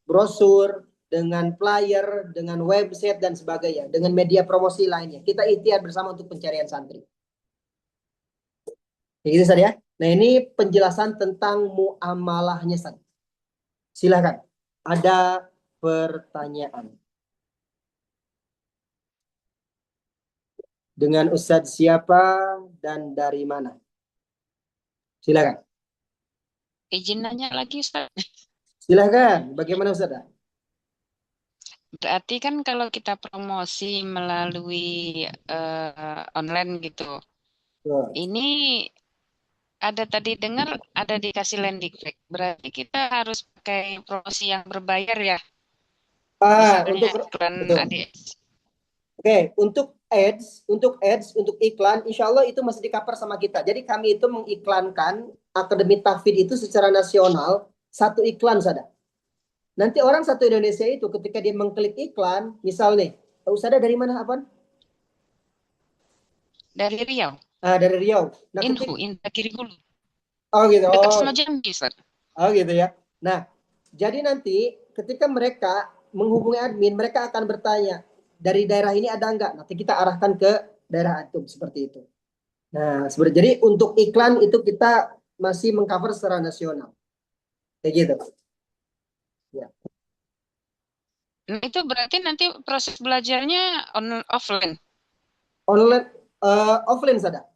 brosur, dengan flyer, dengan website dan sebagainya, dengan media promosi lainnya. Kita ikhtiar bersama untuk pencarian santri. Ya gitu saja. Nah, ini penjelasan tentang muamalahnya saja. Silakan. Ada pertanyaan? Dengan Ustadz siapa dan dari mana? Silakan. Izin nanya lagi, Ustaz. Silakan. Bagaimana Ustadz? Berarti kan kalau kita promosi melalui online gitu, Tuh. ini ada tadi dengar ada dikasih landing page. Berarti kita harus pakai promosi yang berbayar ya. Misalnya Untuk iklan betul. ADS. Oke, untuk iklan, insya Allah itu masih di-cover sama kita. Jadi kami itu mengiklankan Akademi Tahfidz itu secara nasional satu iklan saja. Nanti orang satu Indonesia itu ketika dia mengklik iklan, misal nih, Ustazah dari mana apa? Dari Riau. Dari Riau. Nah, Inhu, Indah Kiri Hulu. oh gitu, Dekat sama Jambi, Ustaz. oh gitu ya. Nah, jadi nanti ketika mereka menghubungi admin, mereka akan bertanya dari daerah ini ada enggak? Nanti kita arahkan ke daerah antum seperti itu. Nah, sebenarnya jadi untuk iklan itu kita masih mengcover secara nasional. Kayak gitu. Ya. Nah, itu berarti nanti proses belajarnya offline. Online offline saja.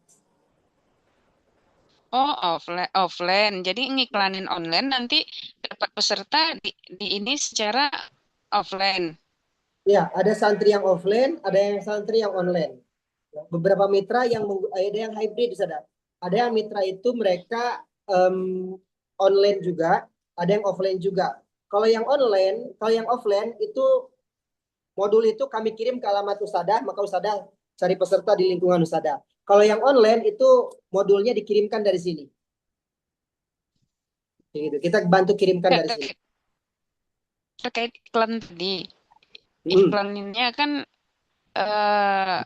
Oh, offline, offline. Jadi ngiklanin online nanti dapat peserta di ini secara offline. Ya, ada santri yang offline, ada yang santri yang online. Beberapa mitra yang ada yang hybrid saja. Ada yang mitra itu mereka online juga, ada yang offline juga. Kalau yang offline itu modul itu kami kirim ke alamat Ustadzah, maka Ustadzah cari peserta di lingkungan Ustadzah. Kalau yang online itu modulnya dikirimkan dari sini. Gitu. Kita bantu kirimkan Nggak dari sini. terkait iklan tadi. Hmm. Iklannya kan eh,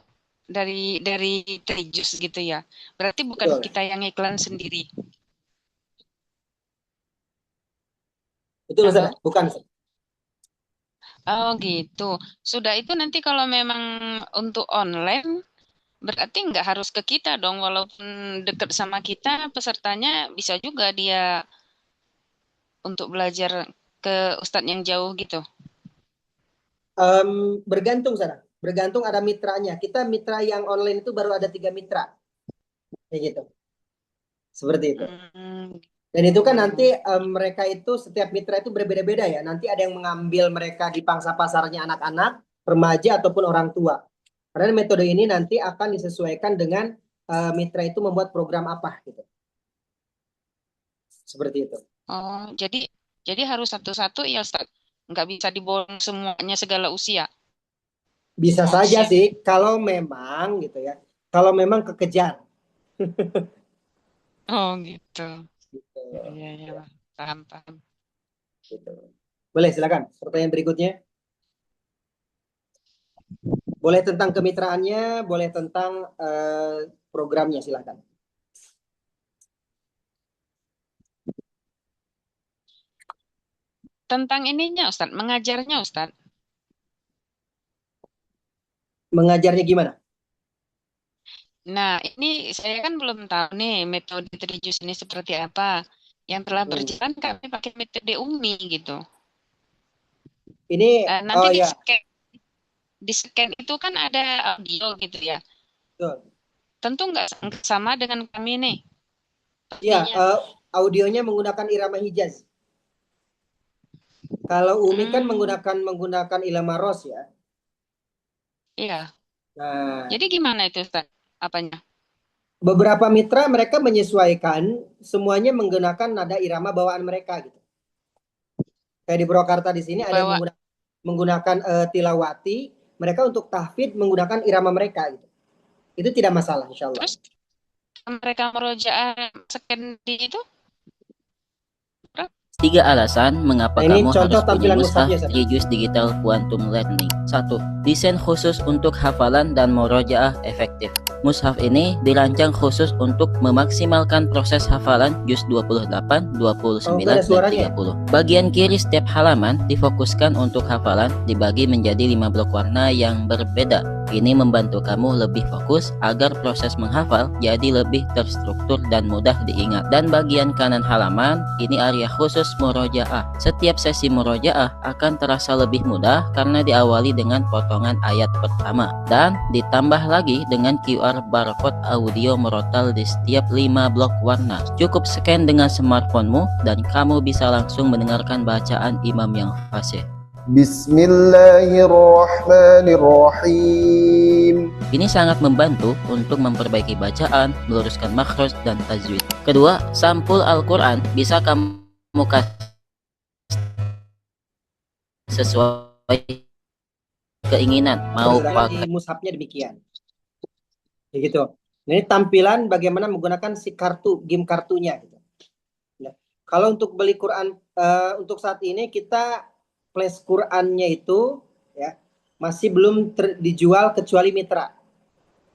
dari Trijus gitu ya. Berarti bukan Betul. kita yang iklan sendiri. Betul Halo? Ustadzah, bukan Ustadzah. Oh gitu. Sudah itu nanti kalau memang untuk online berarti nggak harus ke kita dong, walaupun dekat sama kita pesertanya bisa juga dia untuk belajar ke ustadz yang jauh gitu. Bergantung sana. Bergantung ada mitranya. Kita mitra yang online itu baru ada 3 mitra. Kayak gitu. Seperti itu. Hmm, Dan itu kan nanti gitu. mereka itu setiap mitra itu berbeda-beda ya. Nanti ada yang mengambil mereka di pangsa pasarnya anak-anak, remaja ataupun orang tua. Karena metode ini nanti akan disesuaikan dengan mitra itu membuat program apa gitu. Seperti itu. Oh, jadi harus satu-satu ya Ustaz. Nggak bisa diborong semuanya segala usia. Bisa saja sih kalau memang gitu ya. Kalau memang kekejar. Oh gitu. Gitu. Iya, iya, Ya, paham, paham. gitu. Boleh silakan. Pertanyaan berikutnya. Boleh tentang kemitraannya, boleh tentang programnya silakan. tentang ininya Ustaz, mengajarnya Ustaz. Mengajarnya gimana? Nah, ini saya kan belum tahu nih metode Trijus ini seperti apa. Yang telah berjalan kami pakai metode UMI gitu. Ini, Nanti oh ya, di scan itu kan ada audio gitu ya. betul. Tentu nggak sama dengan kami nih. Ya, Pastinya. audionya menggunakan irama Hijaz. Kalau Umi kan menggunakan Ilham Ros ya. Iya. Nah, Jadi gimana itu Ustaz? Apanya? beberapa mitra mereka menyesuaikan semuanya menggunakan nada irama bawaan mereka gitu. Kayak di Purwakarta di sini ada yang Bawa menggunakan tilawati, mereka untuk tahfidz menggunakan irama mereka gitu. Itu tidak masalah insya Allah. terus mereka merojaah scan di itu? 3 alasan mengapa Nah, ini kamu contoh harus punya tampilan mushaf mushafnya, Ustaz. Trijus Digital Quantum Learning. 1. Desain khusus untuk hafalan dan murojaah efektif. Mushaf ini dirancang khusus untuk memaksimalkan proses hafalan juz 28, 29, ada dan suaranya. 30. Bagian kiri setiap halaman difokuskan untuk hafalan dibagi menjadi 5 blok warna yang berbeda. Ini membantu kamu lebih fokus agar proses menghafal jadi lebih terstruktur dan mudah diingat. Dan bagian kanan halaman, ini area khusus murojaah. Setiap sesi murojaah akan terasa lebih mudah karena diawali dengan potongan ayat pertama. Dan ditambah lagi dengan QR barcode audio murotal di setiap 5 blok warna. Cukup scan dengan smartphone-mu dan kamu bisa langsung mendengarkan bacaan imam yang fasih. Bismillahirrahmanirrahim. Ini sangat membantu untuk memperbaiki bacaan, meluruskan makhraj dan tajwid. Kedua, sampul Al-Quran bisa kamu kasih sesuai keinginan, mau pakai di mushafnya demikian. Ya gitu. Ini tampilan bagaimana menggunakan si kartu, game kartunya gitu. Nah, kalau untuk beli Quran untuk saat ini kita flash Qurannya itu ya masih belum dijual kecuali mitra.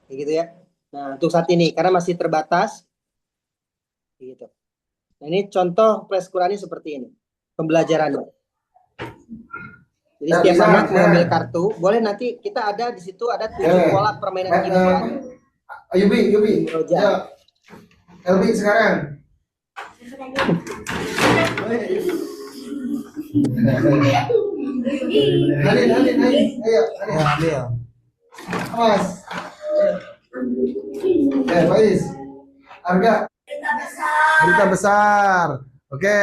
Kayak gitu ya. Nah, untuk saat ini karena masih terbatas gitu. Nah, ini contoh flash Qurannya seperti ini. Pembelajarannya. Jadi setiap anak mengambil kartu, boleh nanti kita ada di situ ada 7 pola permainan game. Yubi, Roja. Elbi sekarang. Halil, ayo. Awas. Faiz. Harga. Berita besar. Oke,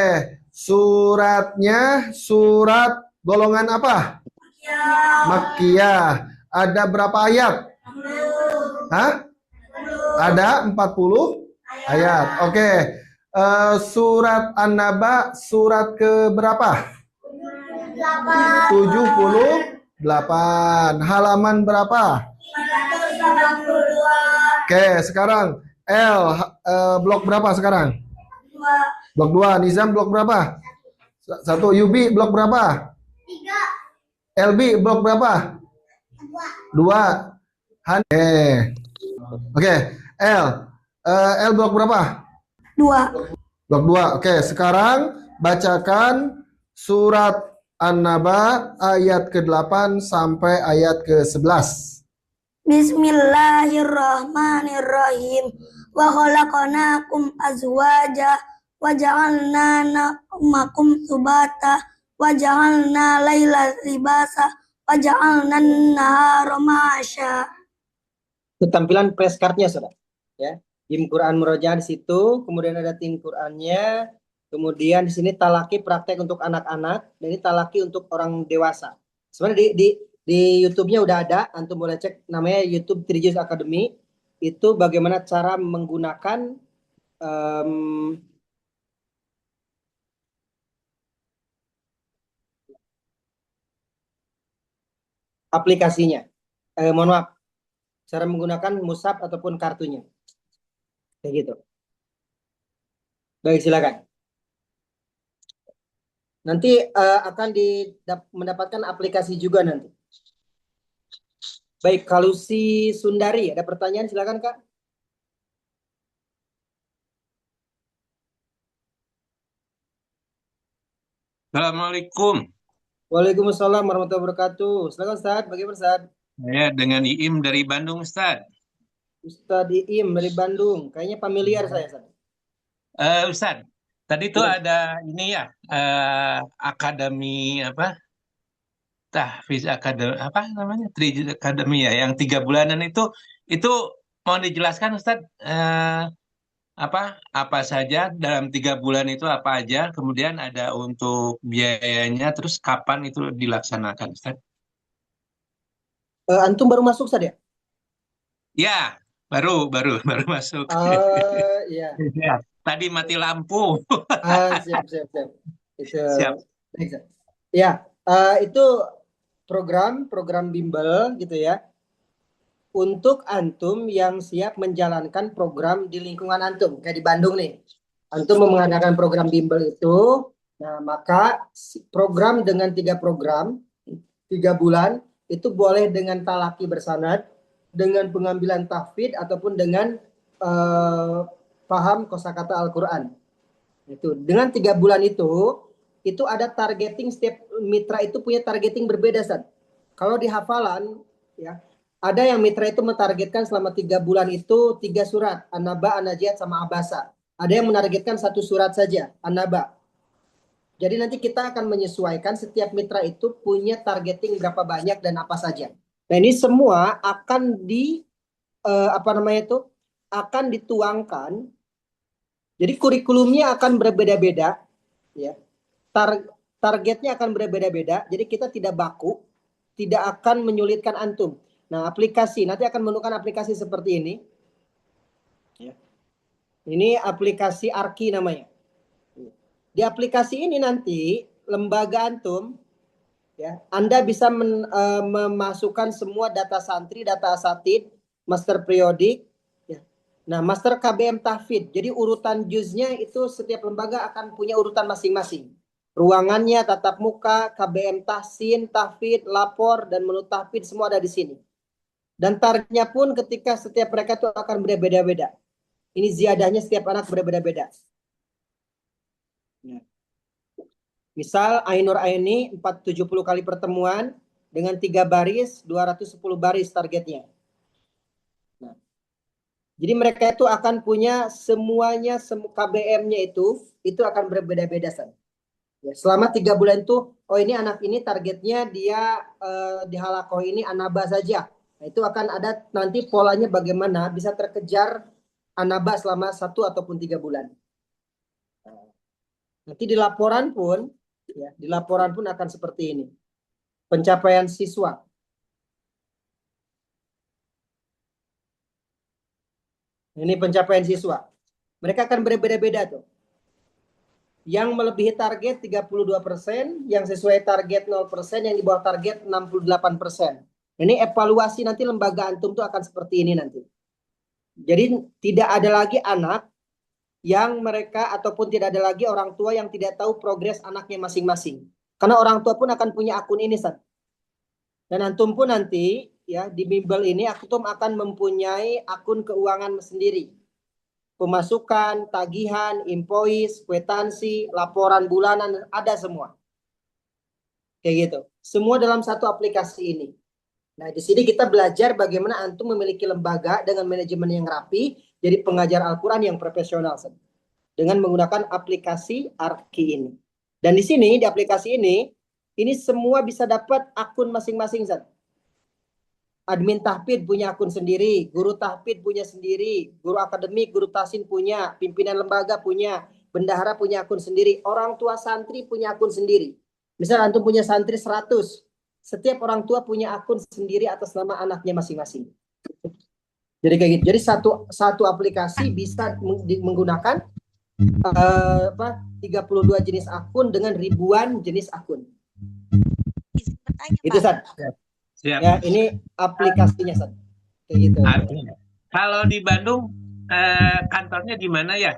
suratnya surat golongan apa? Makkiyah. Ada berapa ayat? Hah? Ada 40 ayat. Oke. Surat An-Naba surat ke berapa? 78. Halaman berapa? 582. Oke, sekarang L blok berapa sekarang? Blok 2. Nizam blok berapa? 1. Yubi blok berapa? 3. LB blok berapa? 2. Oke. L blok berapa? 2. Blok 2. Oke, sekarang bacakan surat An-Naba ayat ke-8 sampai ayat ke-11. Bismillahirrahmanirrahim. Wa khalaqnakum azwaja wa ja'alna naumakum subata wa ja'alna laila libasa wa ja'alna an-nahara ma'asya. Itu tampilan press cardnya, Saudara. Ya. Tim Quran Murojaah di situ, kemudian ada tim Qurannya, kemudian di sini talaki praktek untuk anak-anak, dan ini talaki untuk orang dewasa. Sebenarnya di YouTube-nya udah ada, antum boleh cek namanya YouTube Trijus Academy. Itu bagaimana cara menggunakan aplikasinya. Mohon maaf, cara menggunakan mushaf ataupun kartunya. Kayak gitu. Baik, silakan. Nanti akan mendapatkan aplikasi juga nanti. Baik, kalau si Sundari ada pertanyaan, silakan Kak. Assalamualaikum. Waalaikumsalam warahmatullahi wabarakatuh. Silakan Ustaz, bagaimana Ustaz? Saya dengan Iim dari Bandung, Ustaz. Ustaz Iim dari Bandung. Kayaknya familiar saya, Ustaz. Ustaz, tadi tuh Ya. ada ini ya, akademi apa? Tahfiz Akademi apa namanya? Akademi ya, yang 3 bulanan itu mau dijelaskan Ustaz, apa saja dalam 3 bulan itu apa aja, kemudian ada untuk biayanya, terus kapan itu dilaksanakan, Ustaz? Antum baru masuk Ustaz ya? Ya, baru masuk. Iya. Ya, tadi mati lampu. Siap. Itu Siap. baik, Ustaz. Ya, itu program bimbel gitu ya. Untuk antum yang siap menjalankan program di lingkungan antum, kayak di Bandung nih. Antum mau mengadakan program bimbel itu, nah maka program dengan 3 program, 3 bulan, itu boleh dengan talaki bersanad, dengan pengambilan tahfidz, ataupun dengan paham kosakata Al-Quran. Itu dengan 3 bulan itu ada targeting, setiap mitra itu punya targeting berbeda, Ustaz. Kalau di hafalan, ya, ada yang mitra itu menargetkan selama 3 bulan itu 3 surat, An-Naba, An-Najiat, sama Abasa. Ada yang menargetkan 1 surat saja, An-Naba. Jadi nanti kita akan menyesuaikan setiap mitra itu punya targeting berapa banyak dan apa saja. Nah ini semua akan akan dituangkan. Jadi kurikulumnya akan berbeda-beda, ya. Targetnya akan berbeda-beda. Jadi kita tidak baku, tidak akan menyulitkan antum. Nah, aplikasi nanti akan menggunakan aplikasi seperti ini. Ya. Ini aplikasi Arki namanya. Di aplikasi ini nanti lembaga antum, ya, Anda bisa memasukkan semua data santri, data asatid, master periodik. Ya. Nah, master KBM tahfidz. Jadi urutan juznya itu setiap lembaga akan punya urutan masing-masing. Ruangannya, tatap muka, KBM tahsin, tahfidz, lapor, dan menu tahfidz semua ada di sini. Dan targetnya pun ketika setiap mereka itu akan berbeda-beda. Ini ziadahnya setiap anak berbeda-beda. Ya. Misal Ainur Aini 470 kali pertemuan dengan 3 baris, 210 baris targetnya. Nah, jadi mereka itu akan punya semuanya, KBM-nya itu akan berbeda-beda. Ya, selama 3 bulan itu, oh ini anak ini targetnya dia di halakoh ini An-Naba saja. Nah, itu akan ada nanti polanya bagaimana bisa terkejar An-Naba selama 1 ataupun 3 bulan. Nanti di laporan pun, ya, akan seperti ini. Pencapaian siswa. Ini pencapaian siswa. Mereka akan berbeda-beda tuh. Yang melebihi target 32%, yang sesuai target 0%, yang di bawah target 68%. Ini evaluasi nanti lembaga antum tuh akan seperti ini nanti. Jadi tidak ada lagi anak yang mereka ataupun tidak ada lagi orang tua yang tidak tahu progres anaknya masing-masing. Karena orang tua pun akan punya akun ini, Ustaz. Dan antum pun nanti ya di bimbel ini antum akan mempunyai akun keuangan sendiri. Pemasukan, tagihan, invoice, kwitansi, laporan bulanan ada semua. Kayak gitu. Semua dalam satu aplikasi ini. Nah, di sini kita belajar bagaimana antum memiliki lembaga dengan manajemen yang rapi, jadi pengajar Al-Quran yang profesional, dengan menggunakan aplikasi Arki ini. Dan di sini, di aplikasi ini semua bisa dapat akun masing-masing, Ustaz. Admin tahfidz punya akun sendiri, guru tahfidz punya sendiri, guru akademik, guru tahsin punya, pimpinan lembaga punya, bendahara punya akun sendiri, orang tua santri punya akun sendiri. Misal antum punya santri 100, setiap orang tua punya akun sendiri atas nama anaknya masing-masing. Jadi kayak gitu. Jadi satu aplikasi bisa menggunakan 32 jenis akun dengan ribuan jenis akun. Itu, Ustaz. Siap. Ya, ini aplikasinya, Ustaz. Kayak gitu. Kalau di Bandung kantornya di mana ya?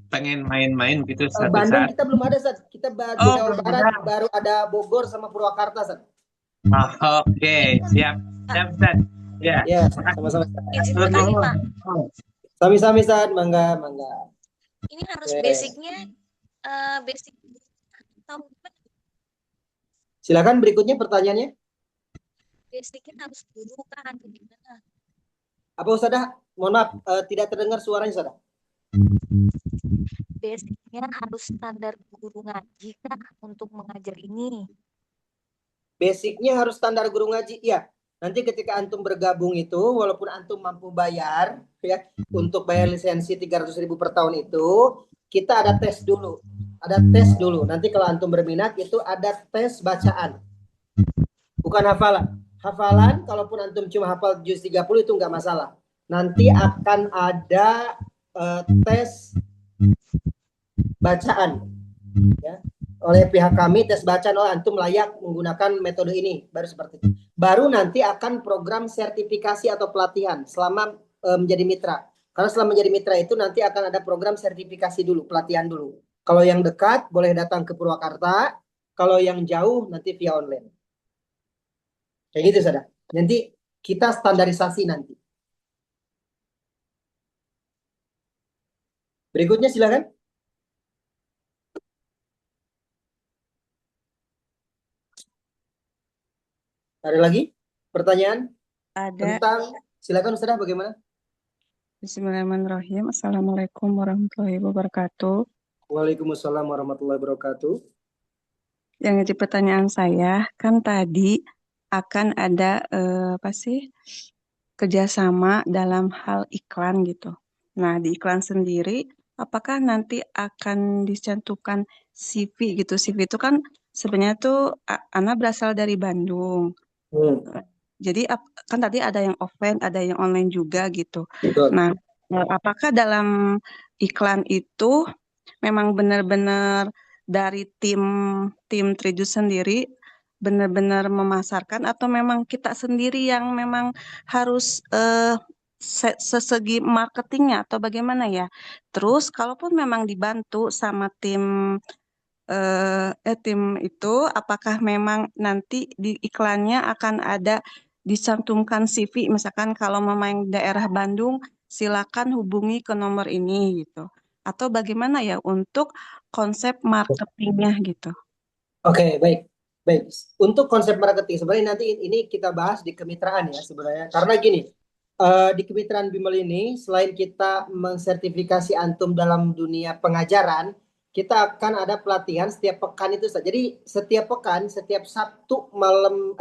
Pengen main-main gitu suatu Bandung saat. kita belum ada, Ustaz. Kita di Jawa Barat baru ada Bogor sama Purwakarta, Ustaz. Oke, siap, Ustaz. Ya. Ya, sama-sama. Sami-sami, Ustaz. Mangga. Ini harus basicnya basic atau Silakan berikutnya pertanyaannya. Basicnya harus guru kan gimana? Apa Ustazah? Mohon maaf, tidak terdengar suaranya Ustazah. Basicnya harus standar guru ngaji kan untuk mengajar ini. Basicnya harus standar guru ngaji. Iya. Nanti ketika antum bergabung itu, walaupun antum mampu bayar, ya, untuk bayar lisensi 300.000 per tahun itu, kita ada tes dulu. Ada tes dulu. Nanti kalau antum berminat itu ada tes bacaan. Bukan hafalan. Hafalan, kalaupun antum cuma hafal juz 30 itu nggak masalah. Nanti akan ada tes bacaan. Ya. Oleh pihak kami tes bacaan, oh antum layak menggunakan metode ini, baru seperti itu. Baru nanti akan program sertifikasi atau pelatihan selama menjadi mitra. Karena selama menjadi mitra itu nanti akan ada program sertifikasi dulu, pelatihan dulu. Kalau yang dekat boleh datang ke Purwakarta, kalau yang jauh nanti via online. Kayak gitu saudara. Nanti kita standarisasi nanti. Berikutnya silakan. Ada lagi pertanyaan Ada. tentang, silakan Ustazah, bagaimana? Bismillahirrahmanirrahim. Assalamualaikum warahmatullahi wabarakatuh. Waalaikumsalam warahmatullahi wabarakatuh. Yang jadi pertanyaan saya, kan tadi akan ada kerjasama dalam hal iklan gitu. Nah, di iklan sendiri, apakah nanti akan dicantumkan CV gitu? CV itu kan sebenarnya tuh Ana berasal dari Bandung. Jadi kan tadi ada yang offline, ada yang online juga gitu. Betul. Nah, apakah dalam iklan itu memang benar-benar dari tim Trijus sendiri benar-benar memasarkan atau memang kita sendiri yang memang harus sesegi marketingnya atau bagaimana ya? Terus kalaupun memang dibantu sama tim itu, apakah memang nanti di iklannya akan ada dicantumkan CV, misalkan kalau memain daerah Bandung, silakan hubungi ke nomor ini gitu. Atau bagaimana ya untuk konsep marketingnya gitu. Oke, baik. Baik. Untuk konsep marketing sebenarnya nanti ini kita bahas di kemitraan ya sebenarnya. Karena gini, di kemitraan Bimbel ini selain kita mensertifikasi antum dalam dunia pengajaran, kita akan ada pelatihan setiap pekan itu. Jadi setiap pekan, setiap Sabtu malam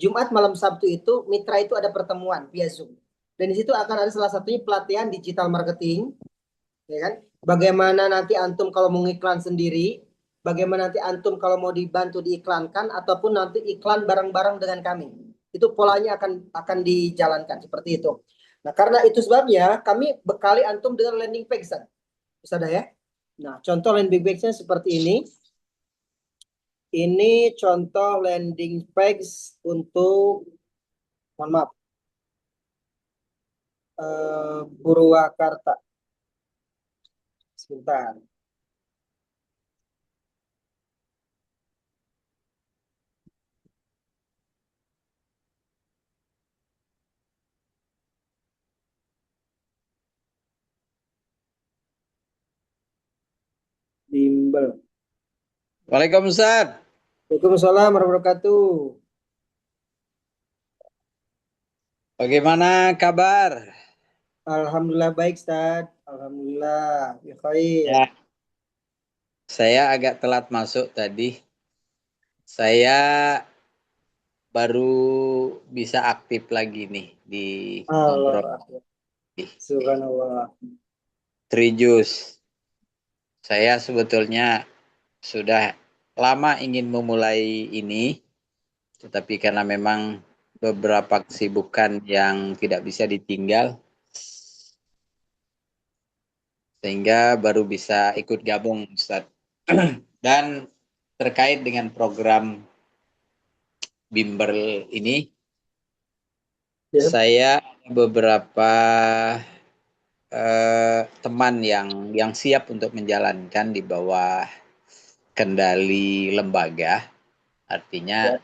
Jumat malam Sabtu itu mitra itu ada pertemuan via Zoom. Dan di situ akan ada salah satunya pelatihan digital marketing, ya kan? Bagaimana nanti antum kalau mau ngiklan sendiri, bagaimana nanti antum kalau mau dibantu diiklankan ataupun nanti iklan bareng-bareng dengan kami. Itu polanya akan dijalankan seperti itu. Nah, karena itu sebabnya kami bekali antum dengan landing page, Ustaz ya. Nah, contoh landing page-nya seperti ini. Ini contoh landing page untuk, mohon maaf, Purwakarta. Sebentar. Bimbel. Waalaikumsalam. Waalaikumsalam warahmatullahi wabarakatuh. Bagaimana kabar? Alhamdulillah baik, Ustaz. Alhamdulillah. Ya, khair. Ya. Saya agak telat masuk tadi. Saya baru bisa aktif lagi nih di ngobrol. Subhanallah. Trijus. Saya sebetulnya sudah lama ingin memulai ini, tetapi karena memang beberapa kesibukan yang tidak bisa ditinggal, sehingga baru bisa ikut gabung, Ustaz. Dan terkait dengan program Bimbel ini, saya beberapa teman yang siap untuk menjalankan di bawah kendali lembaga. Artinya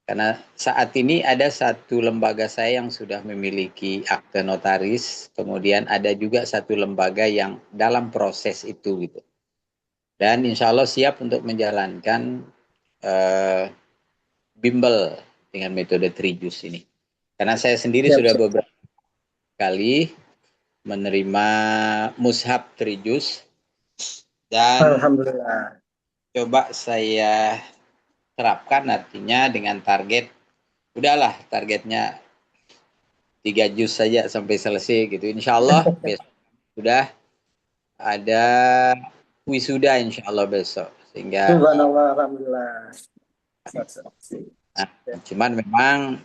karena saat ini ada satu lembaga saya yang sudah memiliki akte notaris, kemudian ada juga satu lembaga yang dalam proses itu gitu. Dan insya Allah siap untuk menjalankan bimbel dengan metode Trijus ini. Karena saya sendiri Siap, sudah siap. beberapa kali menerima mushaf Trijus dan Alhamdulillah. coba saya terapkan, artinya dengan target, udahlah targetnya 3 juz saja sampai selesai gitu. Insya Allah besok sudah ada wisuda insya Allah besok. Sehingga Subhanallah, alhamdulillah. nah, cuman memang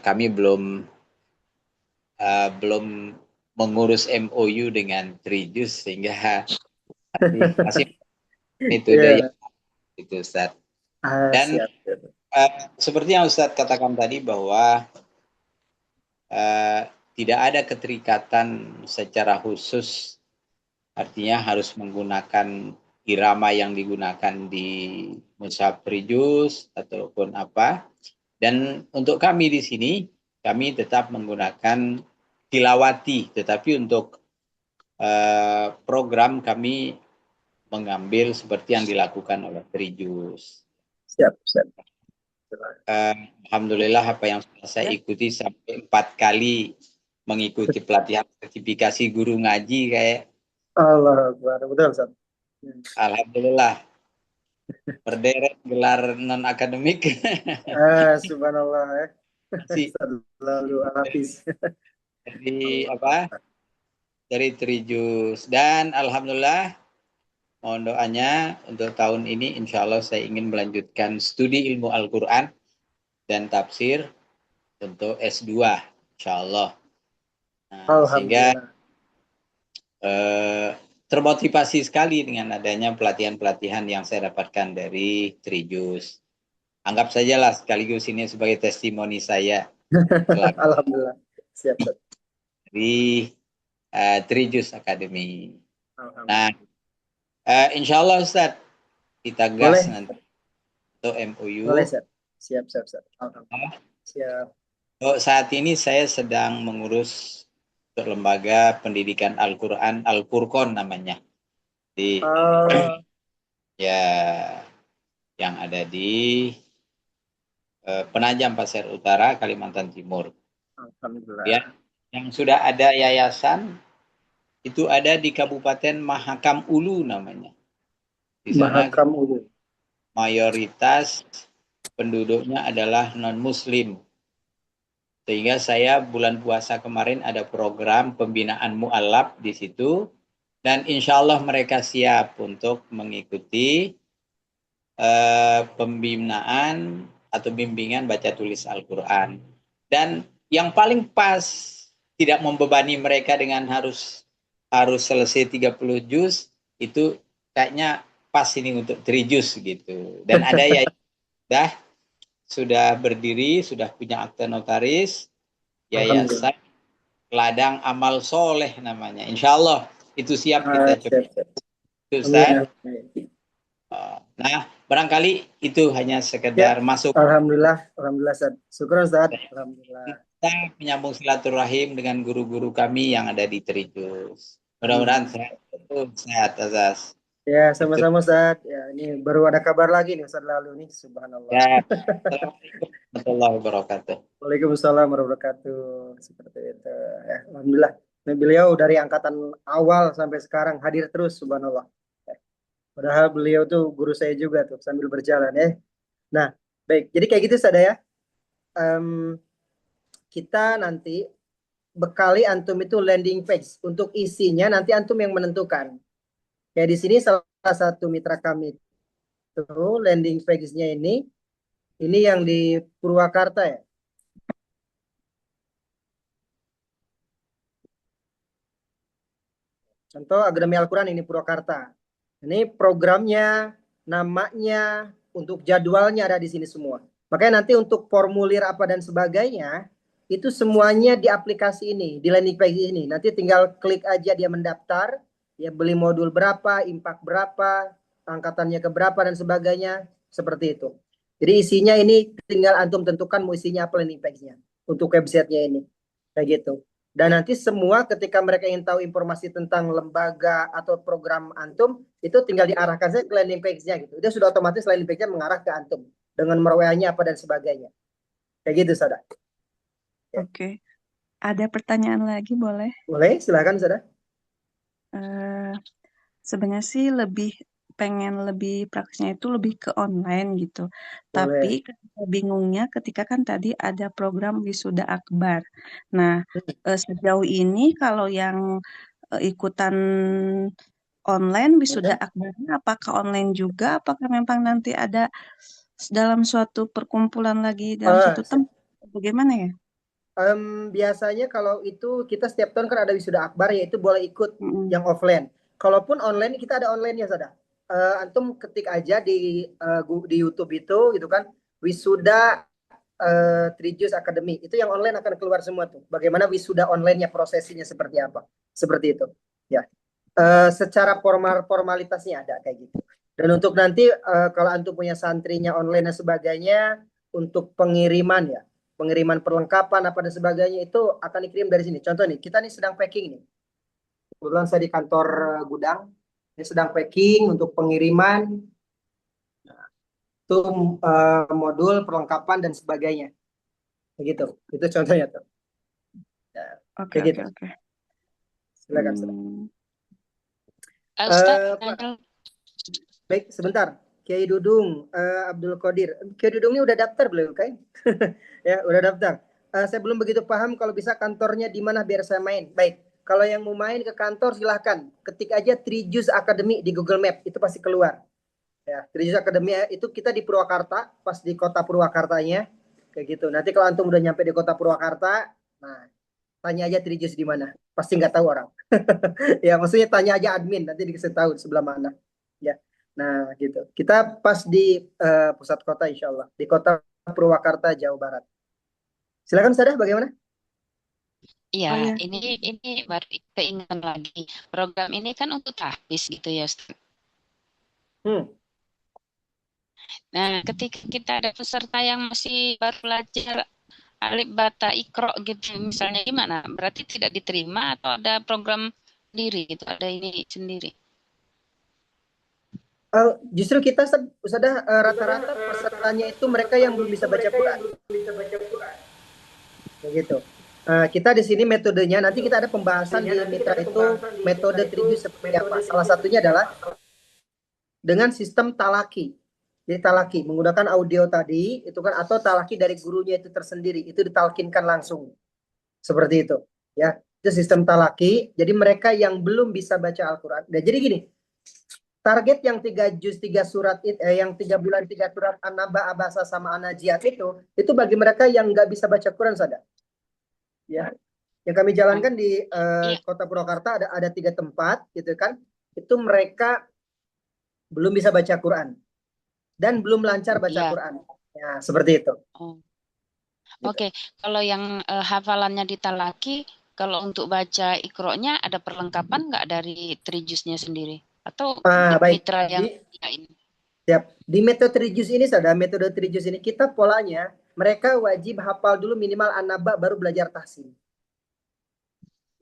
kami belum mengurus MOU dengan Trijus, sehingga masih metode yang itu, Ustaz. Dan Siap. seperti yang Ustaz katakan tadi bahwa tidak ada keterikatan secara khusus, artinya harus menggunakan irama yang digunakan di mushaf Trijus ataupun apa. Dan untuk kami di sini, kami tetap menggunakan tilawati, tetapi untuk program kami mengambil seperti yang dilakukan oleh Trijus. Siap. Alhamdulillah apa yang saya ikuti sampai 4 kali mengikuti pelatihan sertifikasi guru ngaji kayak Allah Akbar, betul Ustaz. alhamdulillah berderet gelar non akademik. Subhanallah. Lalu habis. Dari Trijus, dan alhamdulillah mohon doanya untuk tahun ini insya Allah saya ingin melanjutkan studi ilmu Al-Quran dan tafsir untuk S2 insya Allah. Sehingga termotivasi sekali dengan adanya pelatihan-pelatihan yang saya dapatkan dari Trijus. Anggap sajalah sekaligus ini sebagai testimoni saya. Alhamdulillah. Siap. Dari Trijus Academy. Nah, insya Allah Ustaz, kita gas nanti untuk MOU. Boleh, Ustaz. Siap. Siap. Saat ini saya sedang mengurus untuk lembaga pendidikan Al-Quran, Al-Furqon namanya. Yang ada di Penajam Pasir Utara, Kalimantan Timur. Alhamdulillah. Yang sudah ada yayasan itu ada di Kabupaten Mahakam Ulu namanya. Di sana Mahakam Ulu. Mayoritas penduduknya adalah non-Muslim. Sehingga saya bulan puasa kemarin ada program pembinaan mu'alaf di situ. Dan insya Allah mereka siap untuk mengikuti pembinaan atau bimbingan baca tulis Al-Quran. Dan yang paling pas, tidak membebani mereka dengan harus selesai 30 juz, itu kayaknya pas ini untuk Trijus gitu. Dan ada ya sudah berdiri, sudah punya akte notaris, yayasan Ladang Amal Soleh namanya. Insya Allah itu siap kita coba. Nah, barangkali itu hanya sekedar masuk. Alhamdulillah, Ustaz. Syukur Ustaz. Alhamdulillah. Kita menyambung silaturahim dengan guru-guru kami yang ada di Trijus. Mudah-mudahan sehat Azaz. Ya, sama-sama Ustaz. Ya, ini baru ada kabar lagi nih Ustaz lalu nih, subhanallah. Ya. Assalamualaikum warahmatullahi wabarakatuh. Waalaikumsalam warahmatullahi wabarakatuh. Seperti itu. Ya, alhamdulillah. Nah, beliau dari angkatan awal sampai sekarang hadir terus, subhanallah. Padahal beliau tuh guru saya juga tuh sambil berjalan ya. Nah, baik. Jadi kayak gitu Ustaz ya. Kita nanti bekali antum itu landing page. Untuk isinya nanti antum yang menentukan. Ya di sini salah satu mitra kami itu landing page-nya ini yang di Purwakarta ya. Contoh Akademi Al-Quran ini Purwakarta. Ini programnya, namanya, untuk jadwalnya ada di sini semua. Makanya nanti untuk formulir apa dan sebagainya itu semuanya di aplikasi ini, di landing page ini. Nanti tinggal klik aja dia mendaftar. Ya beli modul berapa, impact berapa, angkatannya ke berapa dan sebagainya, seperti itu. Jadi isinya ini tinggal antum tentukan mau isinya apa landing page-nya untuk website-nya ini. Kayak gitu. Dan nanti semua ketika mereka ingin tahu informasi tentang lembaga atau program antum, itu tinggal diarahkan saja ke landing page-nya gitu. Dia sudah otomatis landing page-nya mengarah ke antum. dengan merawainya apa dan sebagainya. Kayak gitu, Sada. Oke. Ada pertanyaan lagi boleh? Boleh, silakan, Sada. Sebenarnya sih pengen lebih praktisnya itu lebih ke online gitu. Tapi Boleh. bingungnya ketika kan tadi ada program wisuda akbar. Nah, sejauh ini kalau yang ikutan online wisuda akbarnya apakah online juga? Apakah memang nanti ada dalam suatu perkumpulan lagi dalam suatu tempat? Bagaimana ya? Biasanya kalau itu kita setiap tahun kan ada wisuda akbar, yaitu boleh ikut yang offline. Kalaupun online kita ada online ya, Sada. Antum ketik aja di YouTube itu gitu kan, wisuda Trijus Academy. Itu yang online akan keluar semua tuh. Bagaimana wisuda online-nya, prosesinya seperti apa. Seperti itu. Ya. Secara formalitasnya ada kayak gitu. Dan untuk nanti kalau antum punya santrinya online dan sebagainya, untuk pengiriman ya, pengiriman perlengkapan apa dan sebagainya itu akan dikirim dari sini. Contoh nih, kita nih sedang packing nih. Kebetulan saya di kantor gudang, ini sedang packing untuk pengiriman itu modul perlengkapan dan sebagainya. Begitu. Itu contohnya tuh. Ya, Oke, kayak gitu. oke. Silakan, silakan. Ustaz, Baik, sebentar. Kiai Dudung, Abdul Qadir. Kiai Dudung ini udah daftar belum, Kai? Ya, udah daftar. Saya belum begitu paham kalau bisa kantornya di mana biar saya main. Baik, kalau yang mau main ke kantor silahkan. Ketik aja Trijus Academy di Google Map, itu pasti keluar. Ya, Trijus Academy itu kita di Purwakarta, pas di kota Purwakartanya. Kayak gitu. Nanti kalau antum udah nyampe di kota Purwakarta, nah tanya aja Trijus di mana. Pasti nggak tahu orang. Ya, maksudnya tanya aja admin, nanti dikasih tahu sebelah mana. Ya. Nah, gitu. Kita pas di pusat kota insya Allah. Di kota Purwakarta, Jawa Barat. Silakan, Sadah, bagaimana? Iya, ini baru keingetan lagi. Program ini kan untuk tahfiz gitu ya, Ustaz. Nah, ketika kita ada peserta yang masih baru belajar alif bata ikro gitu, misalnya gimana? Berarti tidak diterima atau ada program sendiri gitu, ada ini sendiri? Justru kita sudah rata-rata pesertanya itu mereka yang belum bisa baca Quran. Begitu. Kita di sini metodenya, nanti kita ada pembahasan di mitra itu metode Trijus seperti apa. Salah satunya adalah dengan sistem talaki. Jadi talaki menggunakan audio tadi itu kan, atau talaki dari gurunya itu tersendiri, itu ditalkinkan langsung. Seperti itu, ya. Itu sistem talaki. Jadi mereka yang belum bisa baca Al-Qur'an. Nah, jadi gini. Target yang 3 juz 3 surat yang 3 bulan 3 surat An-Naba, Abasa sama An-Najiat itu bagi mereka yang nggak bisa baca Quran, Sada. Ya. Yang kami jalankan di Kota Purwakarta ada 3 tempat gitu kan. Itu mereka belum bisa baca Quran dan belum lancar baca Quran. Ya, seperti itu. Oke, kalau yang hafalannya ditalaki, kalau untuk baca ikronya ada perlengkapan nggak dari Trijusnya sendiri? Atau mitra yang lain? Siap. Di metode Trijus ini, metode Trijus ini kita polanya mereka wajib hafal dulu minimal An-Naba baru belajar tahsin.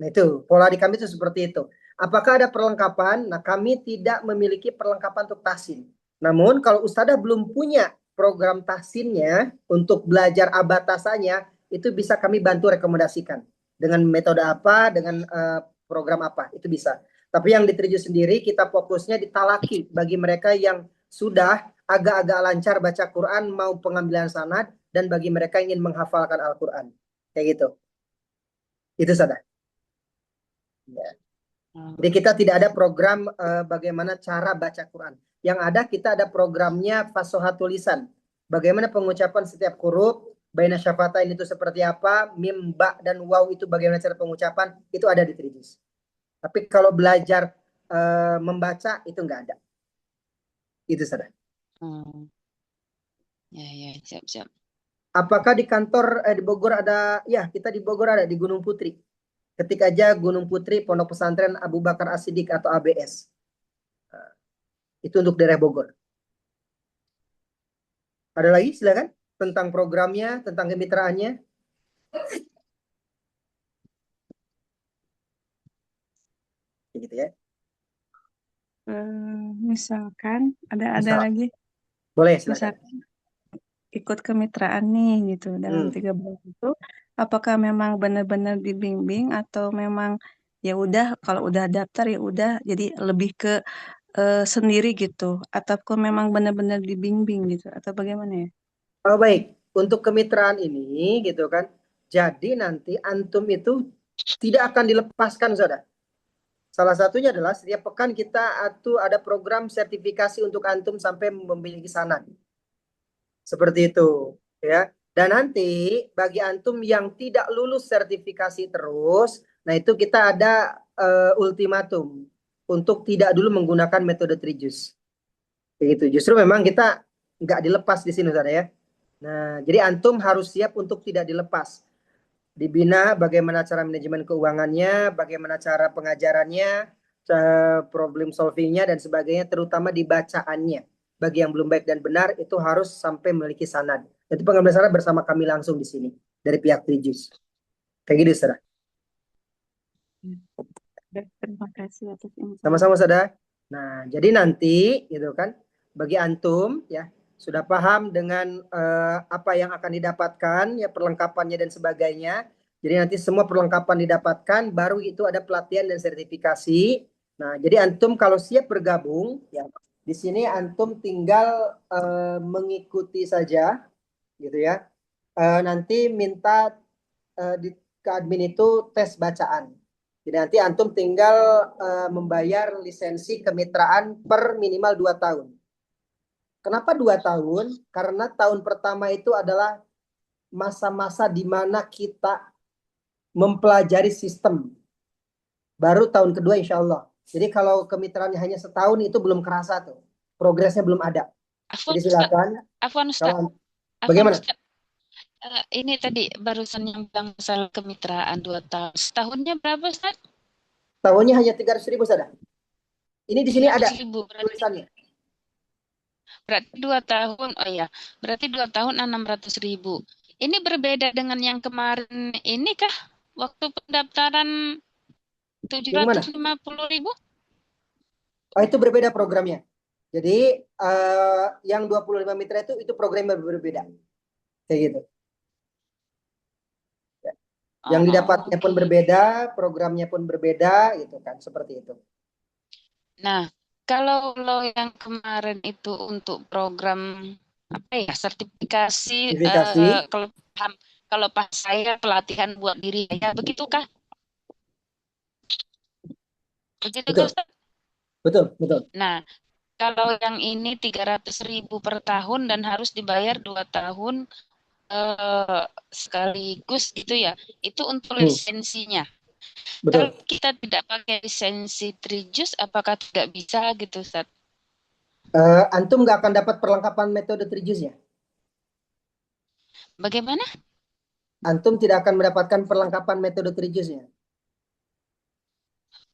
Nah itu, pola di kami itu seperti itu. Apakah ada perlengkapan? Nah, kami tidak memiliki perlengkapan untuk tahsin. Namun kalau ustadzah belum punya program tahsinnya untuk belajar abatasanya, itu bisa kami bantu rekomendasikan. Dengan metode apa, dengan program apa, itu bisa. Tapi yang di Trijus sendiri kita fokusnya di talaki bagi mereka yang sudah agak-agak lancar baca Quran, mau pengambilan sanad, dan bagi mereka yang ingin menghafalkan Al-Quran. Kayak gitu. Itu saja. Ya. Jadi kita tidak ada program bagaimana cara baca Quran. Yang ada kita ada programnya fasohat tulisan. Bagaimana pengucapan setiap huruf, baina syafatain itu seperti apa, mim, ba, dan waw itu bagaimana cara pengucapan, itu ada di Trijus. Tapi kalau belajar membaca itu enggak ada. Itu saja. Ya, siap. Apakah di kantor di Bogor ada? Ya, kita di Bogor ada di Gunung Putri. Ketik aja Gunung Putri Pondok Pesantren Abu Bakar As-Siddiq atau ABS. Itu untuk daerah Bogor. Ada lagi silakan tentang programnya, tentang kemitraannya. Gitu ya. Misalkan ada lagi. Boleh silakan. ikut kemitraan nih gitu dalam Hmm. 3 bulan itu, apakah memang benar-benar dibimbing atau memang ya udah kalau udah daftar ya udah jadi lebih ke sendiri gitu, ataupun memang benar-benar dibimbing gitu atau bagaimana ya? Oh baik, untuk kemitraan ini gitu kan. Jadi nanti antum itu tidak akan dilepaskan, saudara. Salah satunya adalah setiap pekan kita atau ada program sertifikasi untuk antum sampai memiliki sanad. Seperti itu, ya. Dan nanti bagi antum yang tidak lulus sertifikasi terus, nah itu kita ada ultimatum untuk tidak dulu menggunakan metode Trijus. Begitu. Justru memang kita nggak dilepas di sini, saudara ya. Nah, jadi antum harus siap untuk tidak dilepas. Dibina bagaimana cara manajemen keuangannya, bagaimana cara pengajarannya, problem solvingnya dan sebagainya, terutama di bacaannya. Bagi yang belum baik dan benar itu harus sampai memiliki sanad. Jadi pengambilan sanad bersama kami langsung di sini dari pihak Trijus. Kayak gitu, saudara. Terima kasih atas info. Sama-sama, saudara. Nah, jadi nanti gitu kan, bagi antum ya sudah paham dengan apa yang akan didapatkan ya, perlengkapannya dan sebagainya. Jadi nanti semua perlengkapan didapatkan, baru itu ada pelatihan dan sertifikasi. Nah, jadi antum kalau siap bergabung ya, di sini antum tinggal mengikuti saja gitu ya. Nanti minta ke admin itu tes bacaan. Jadi nanti antum tinggal membayar lisensi kemitraan per minimal 2 tahun. Kenapa 2 tahun? Karena tahun pertama itu adalah masa-masa di mana kita mempelajari sistem. Baru tahun kedua insya Allah. Jadi kalau kemitraannya hanya setahun itu belum kerasa tuh. Progresnya belum ada. Afwan, Jadi silakan. Afwan Ustaz. Kalau, Afwan bagaimana? Ustaz. Ini tadi barusan yang bilang masalah kemitraan 2 tahun. Setahunnya berapa Ustaz? Tahunnya hanya 300.000 saja. Ini di sini ada 300.000 tulisannya. Berarti 2 tahun, oh ya, berarti 2 tahun 600.000. Ini berbeda dengan yang kemarin ini kah? Waktu pendaftaran Yang mana? 750.000? Oh, itu berbeda programnya. Jadi yang 25 mitra itu programnya berbeda. Kayak gitu. Yang didapatnya pun berbeda, programnya pun berbeda, gitu kan, seperti itu. Nah, kalau lo yang kemarin itu untuk program apa ya, sertifikasi, kalau pas saya pelatihan buat diri saya, begitukah? Begitu Betul. Ustaz? Betul. Nah, kalau yang ini 300.000 per tahun dan harus dibayar 2 tahun sekaligus gitu ya, itu untuk lisensinya. Betul. Kalau kita tidak pakai lisensi Trijus, apakah tidak bisa gitu, Ustaz? Antum nggak akan dapat perlengkapan metode Trijusnya. Bagaimana? Antum tidak akan mendapatkan perlengkapan metode Trijusnya.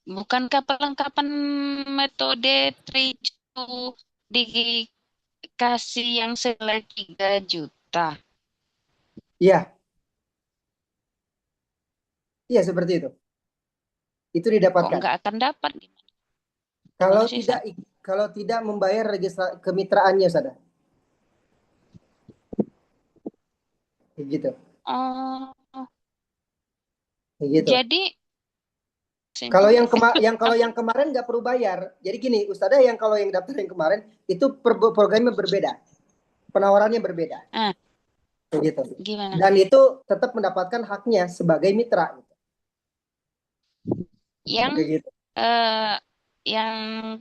Bukankah perlengkapan metode Trijus dikasih yang senilai 3 juta? Iya. Iya, seperti itu. Itu didapatkan. Kok nggak akan dapat? Kalau tidak membayar kemitraannya, saudara. Begitu. Oh. Begitu. Jadi kalau yang kemarin nggak perlu bayar. Jadi gini, Ustazah, kalau yang daftar yang kemarin itu programnya berbeda. Penawarannya berbeda. Begitu. Gimana? Dan itu tetap mendapatkan haknya sebagai mitra. Yang gitu. Yang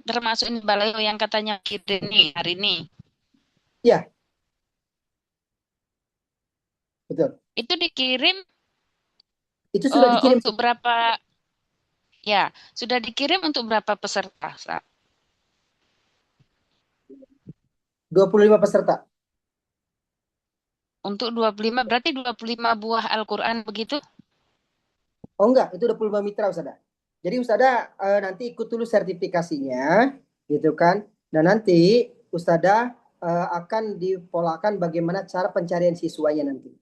termasuk ini Baleo yang katanya kirim nih hari ini. Iya. Betul. Itu dikirim. Itu sudah dikirim untuk berapa? Ya, sudah dikirim untuk berapa peserta, Sa? 25 peserta. Untuk 25, berarti 25 buah Al-Quran begitu? Oh enggak, itu 25 mitra, Ustazah. Jadi Ustazah nanti ikut dulu sertifikasinya, gitu kan. Dan nanti Ustazah akan dipolakan bagaimana cara pencarian siswanya nanti.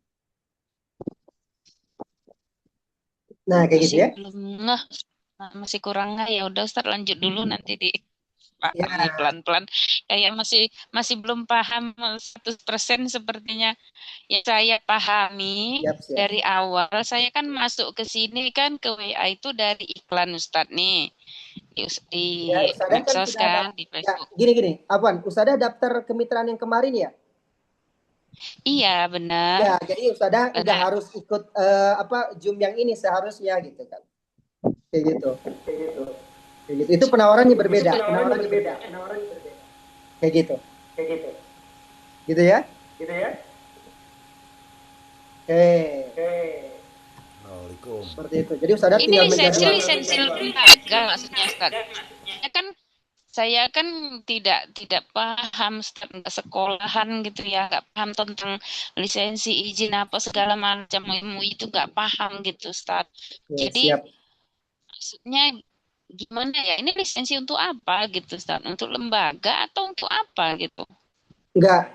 Nah, kayak gitu ya. Belum masih kurang ya. Udah Ustaz lanjut dulu nanti di pahami pelan-pelan. Kayak masih belum paham 100% sepertinya. Yang saya pahami Siap. dari awal, saya kan masuk ke sini kan ke WA itu dari iklan Ustadz nih. Di Ya, Ustadzah kan medsos sudah ada. kan, di Ya, Facebook. gini, Afwan, Ustadzah daftar kemitraan yang kemarin ya? Iya, benar. Ya, jadi Ustadzah nggak Benar. harus ikut Zoom yang ini seharusnya gitu kan. Kayak gitu. Itu penawarannya berbeda. Kayak gitu. Gitu ya? Assalamualaikum. Seperti itu. Jadi Ustadzah Ini tinggal menjadwal. lisensi lembaga maksudnya Ustadz. Saya kan tidak paham Ustadz, nggak sekolahan gitu ya, nggak paham tentang lisensi izin apa segala macam ilmu itu nggak paham gitu Ustadz. Ya, Jadi siap. maksudnya gimana ya? Ini lisensi untuk apa gitu Ustadz? Untuk lembaga atau untuk apa gitu? Enggak.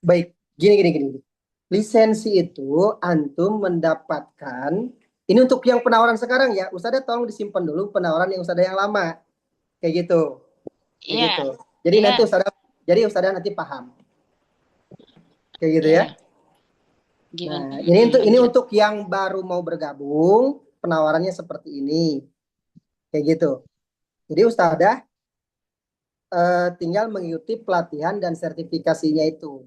Baik. Gini. Lisensi itu antum mendapatkan, ini untuk yang penawaran sekarang ya, Ustadzah tolong disimpan dulu penawaran yang Ustadzah yang lama. Kayak gitu. Iya. Jadi Iya. nanti Ustadzah nanti paham. Kayak gitu ya. Gimana? Nah, ini untuk yang baru mau bergabung, penawarannya seperti ini. Kayak gitu. Jadi Ustadzah tinggal mengikuti pelatihan dan sertifikasinya itu.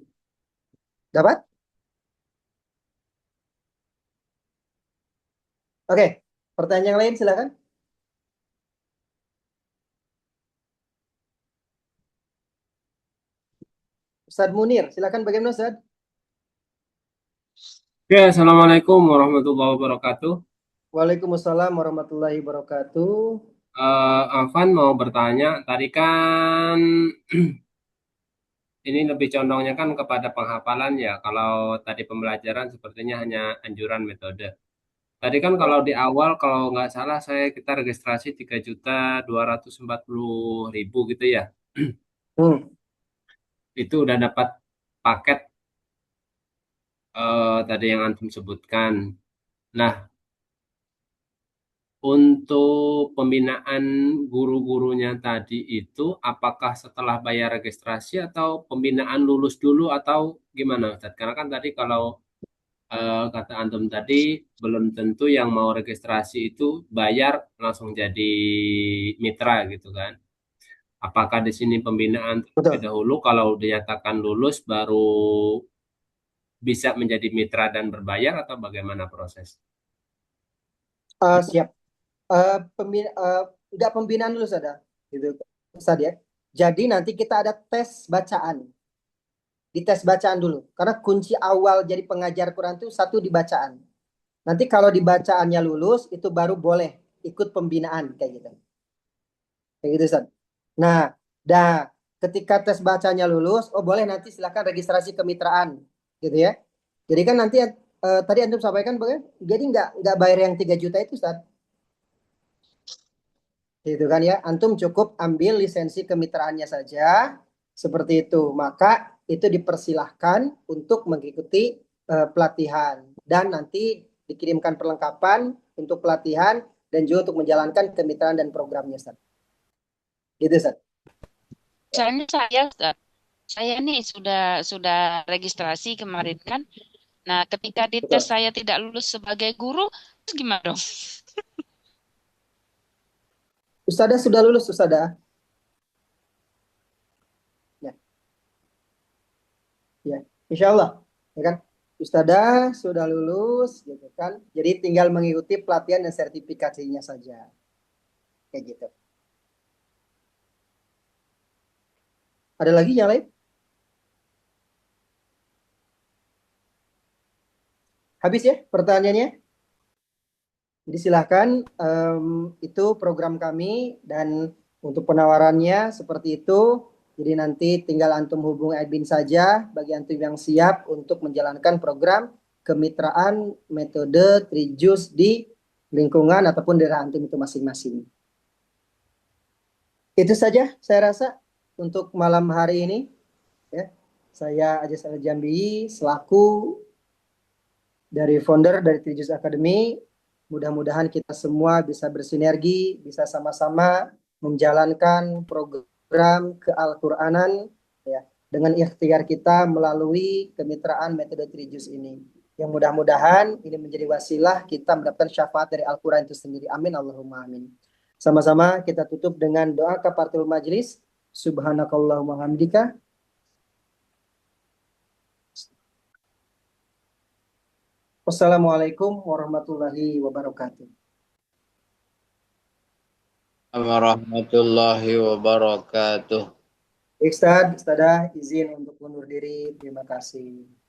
Dapat? Oke, pertanyaan yang lain silakan. Ustadz Munir, silakan bagaimana Ustadz? Ya, Assalamualaikum warahmatullahi wabarakatuh. Waalaikumsalam warahmatullahi wabarakatuh. Afan mau bertanya, tadi kan ini lebih condongnya kan kepada penghafalan ya. Kalau tadi pembelajaran sepertinya hanya anjuran metode. Tadi kan kalau di awal kalau nggak salah kita registrasi 3.240.000 gitu ya. Itu udah dapat paket tadi yang antum sebutkan. Nah, untuk pembinaan guru-gurunya tadi itu, apakah setelah bayar registrasi atau pembinaan lulus dulu atau gimana, Ustadz? Karena kan tadi kalau kata antum tadi, belum tentu yang mau registrasi itu bayar langsung jadi mitra gitu kan. Apakah di sini pembinaan terlebih dahulu, kalau dinyatakan lulus baru bisa menjadi mitra dan berbayar atau bagaimana proses? Siap. Enggak pembinaan dulu Ustadz, gitu Ustadz ya. Jadi nanti kita ada tes bacaan. Di tes bacaan dulu. Karena kunci awal jadi pengajar Quran itu satu di bacaan. Nanti kalau di bacaannya lulus itu baru boleh ikut pembinaan kayak gitu. Kayak gitu Ustadz. Nah, ketika tes bacanya lulus, boleh nanti silakan registrasi kemitraan, gitu ya. Jadi kan nanti tadi antum sampaikan bagaimana? Jadi nggak bayar yang 3 juta itu Ustadz. Gitu kan ya, antum cukup ambil lisensi kemitraannya saja, seperti itu. Maka itu dipersilahkan untuk mengikuti pelatihan. Dan nanti dikirimkan perlengkapan untuk pelatihan dan juga untuk menjalankan kemitraan dan programnya Ustaz. Gitu Ustaz. Misalnya saya nih sudah registrasi kemarin kan. Nah, ketika dites saya tidak lulus sebagai guru, terus gimana dong? Ustadzah sudah lulus, Ustadzah. Ya, insya Allah, ya kan? Ustadzah sudah lulus, gitu kan? Jadi tinggal mengikuti pelatihan dan sertifikasinya saja, kayak gitu. Ada lagi yang lain? Habis ya pertanyaannya? Jadi silahkan, itu program kami dan untuk penawarannya seperti itu. Jadi nanti tinggal antum hubungi admin saja bagi antum yang siap untuk menjalankan program kemitraan metode Trijus di lingkungan ataupun daerah antum itu masing-masing. Itu saja saya rasa untuk malam hari ini. Ya, saya Ajaz Al-Jambi selaku dari founder dari Trijus Academy. Mudah-mudahan kita semua bisa bersinergi, bisa sama-sama menjalankan program ke-Al-Quranan ya dengan ikhtiar kita melalui kemitraan metode Trijus ini. Yang mudah-mudahan ini menjadi wasilah kita mendapatkan syafaat dari Al-Quran itu sendiri. Amin Allahumma amin. Sama-sama kita tutup dengan doa kafaratul majlis. Subhanakallahumma hamdika. Wassalamualaikum warahmatullahi wabarakatuh. Warahmatullahi wabarakatuh. Ustaz, Ustazah izin untuk undur diri. Terima kasih.